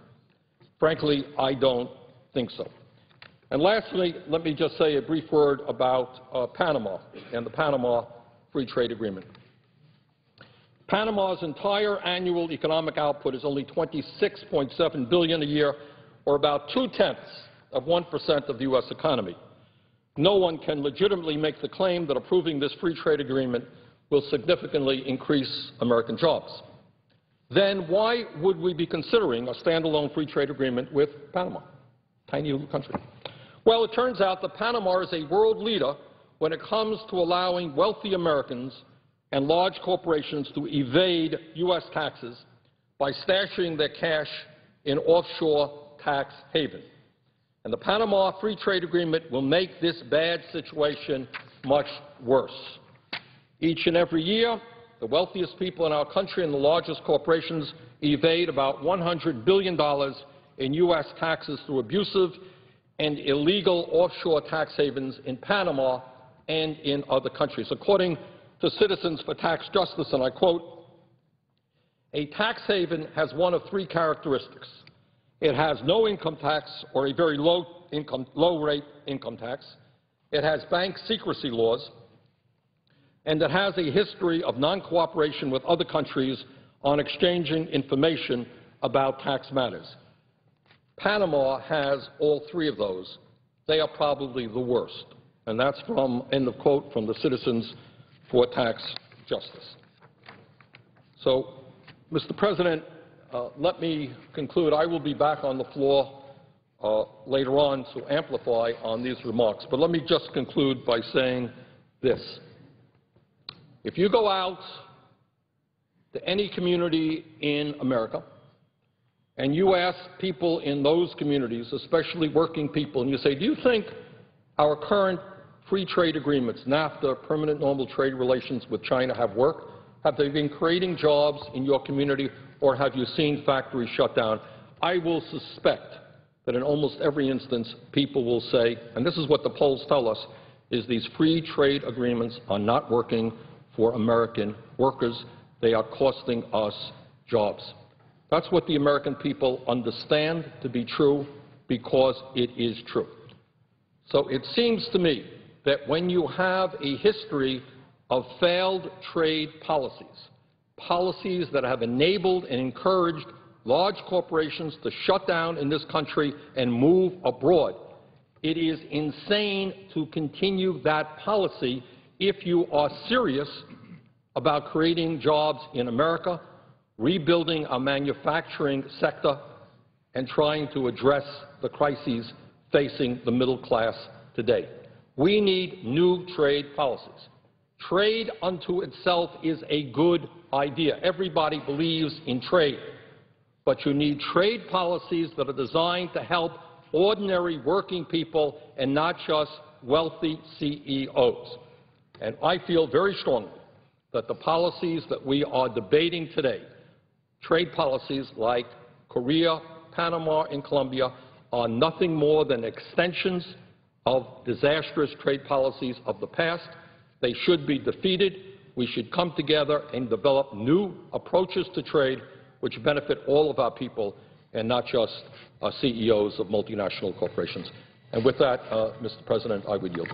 Frankly, I don't think so. And lastly, let me just say a brief word about Panama and the Panama Free Trade Agreement. Panama's entire annual economic output is only $26.7 billion a year, or about 0.2% of the U.S. economy. No one can legitimately make the claim that approving this free trade agreement will significantly increase American jobs. Then why would we be considering a standalone free trade agreement with Panama, tiny little country? Well, it turns out that Panama is a world leader when it comes to allowing wealthy Americans and large corporations to evade U.S. taxes by stashing their cash in offshore tax havens. And the Panama Free Trade Agreement will make this bad situation much worse. Each and every year, the wealthiest people in our country and the largest corporations evade about $100 billion in U.S. taxes through abusive and illegal offshore tax havens in Panama and in other countries. According to Citizens for Tax Justice, and I quote, "A tax haven has one of three characteristics. It has no income tax or a very low-rate income tax. It has bank secrecy laws, and it has a history of non-cooperation with other countries on exchanging information about tax matters." Panama has all three of those. They are probably the worst. And that's from, end of quote, from the Citizens for Tax Justice. So, Mr. President, let me conclude. I will be back on the floor later on to amplify on these remarks. But let me just conclude by saying this. If you go out to any community in America and you ask people in those communities, especially working people, and you say, do you think our current free trade agreements, NAFTA, permanent normal trade relations with China, have worked? Have they been creating jobs in your community, or have you seen factories shut down? I will suspect that in almost every instance, people will say, and this is what the polls tell us, is these free trade agreements are not working for American workers. They are costing us jobs. That's what the American people understand to be true because it is true. So it seems to me that when you have a history of failed trade policies, policies that have enabled and encouraged large corporations to shut down in this country and move abroad, it is insane to continue that policy if you are serious about creating jobs in America, rebuilding our manufacturing sector, and trying to address the crises facing the middle class today. We need new trade policies. Trade unto itself is a good idea. Everybody believes in trade. But you need trade policies that are designed to help ordinary working people and not just wealthy CEOs. And I feel very strongly that the policies that we are debating today, trade policies like Korea, Panama, and Colombia, are nothing more than extensions of disastrous trade policies of the past. They should be defeated. We should come together and develop new approaches to trade which benefit all of our people and not just CEOs of multinational corporations. And with that, Mr. President, I would yield.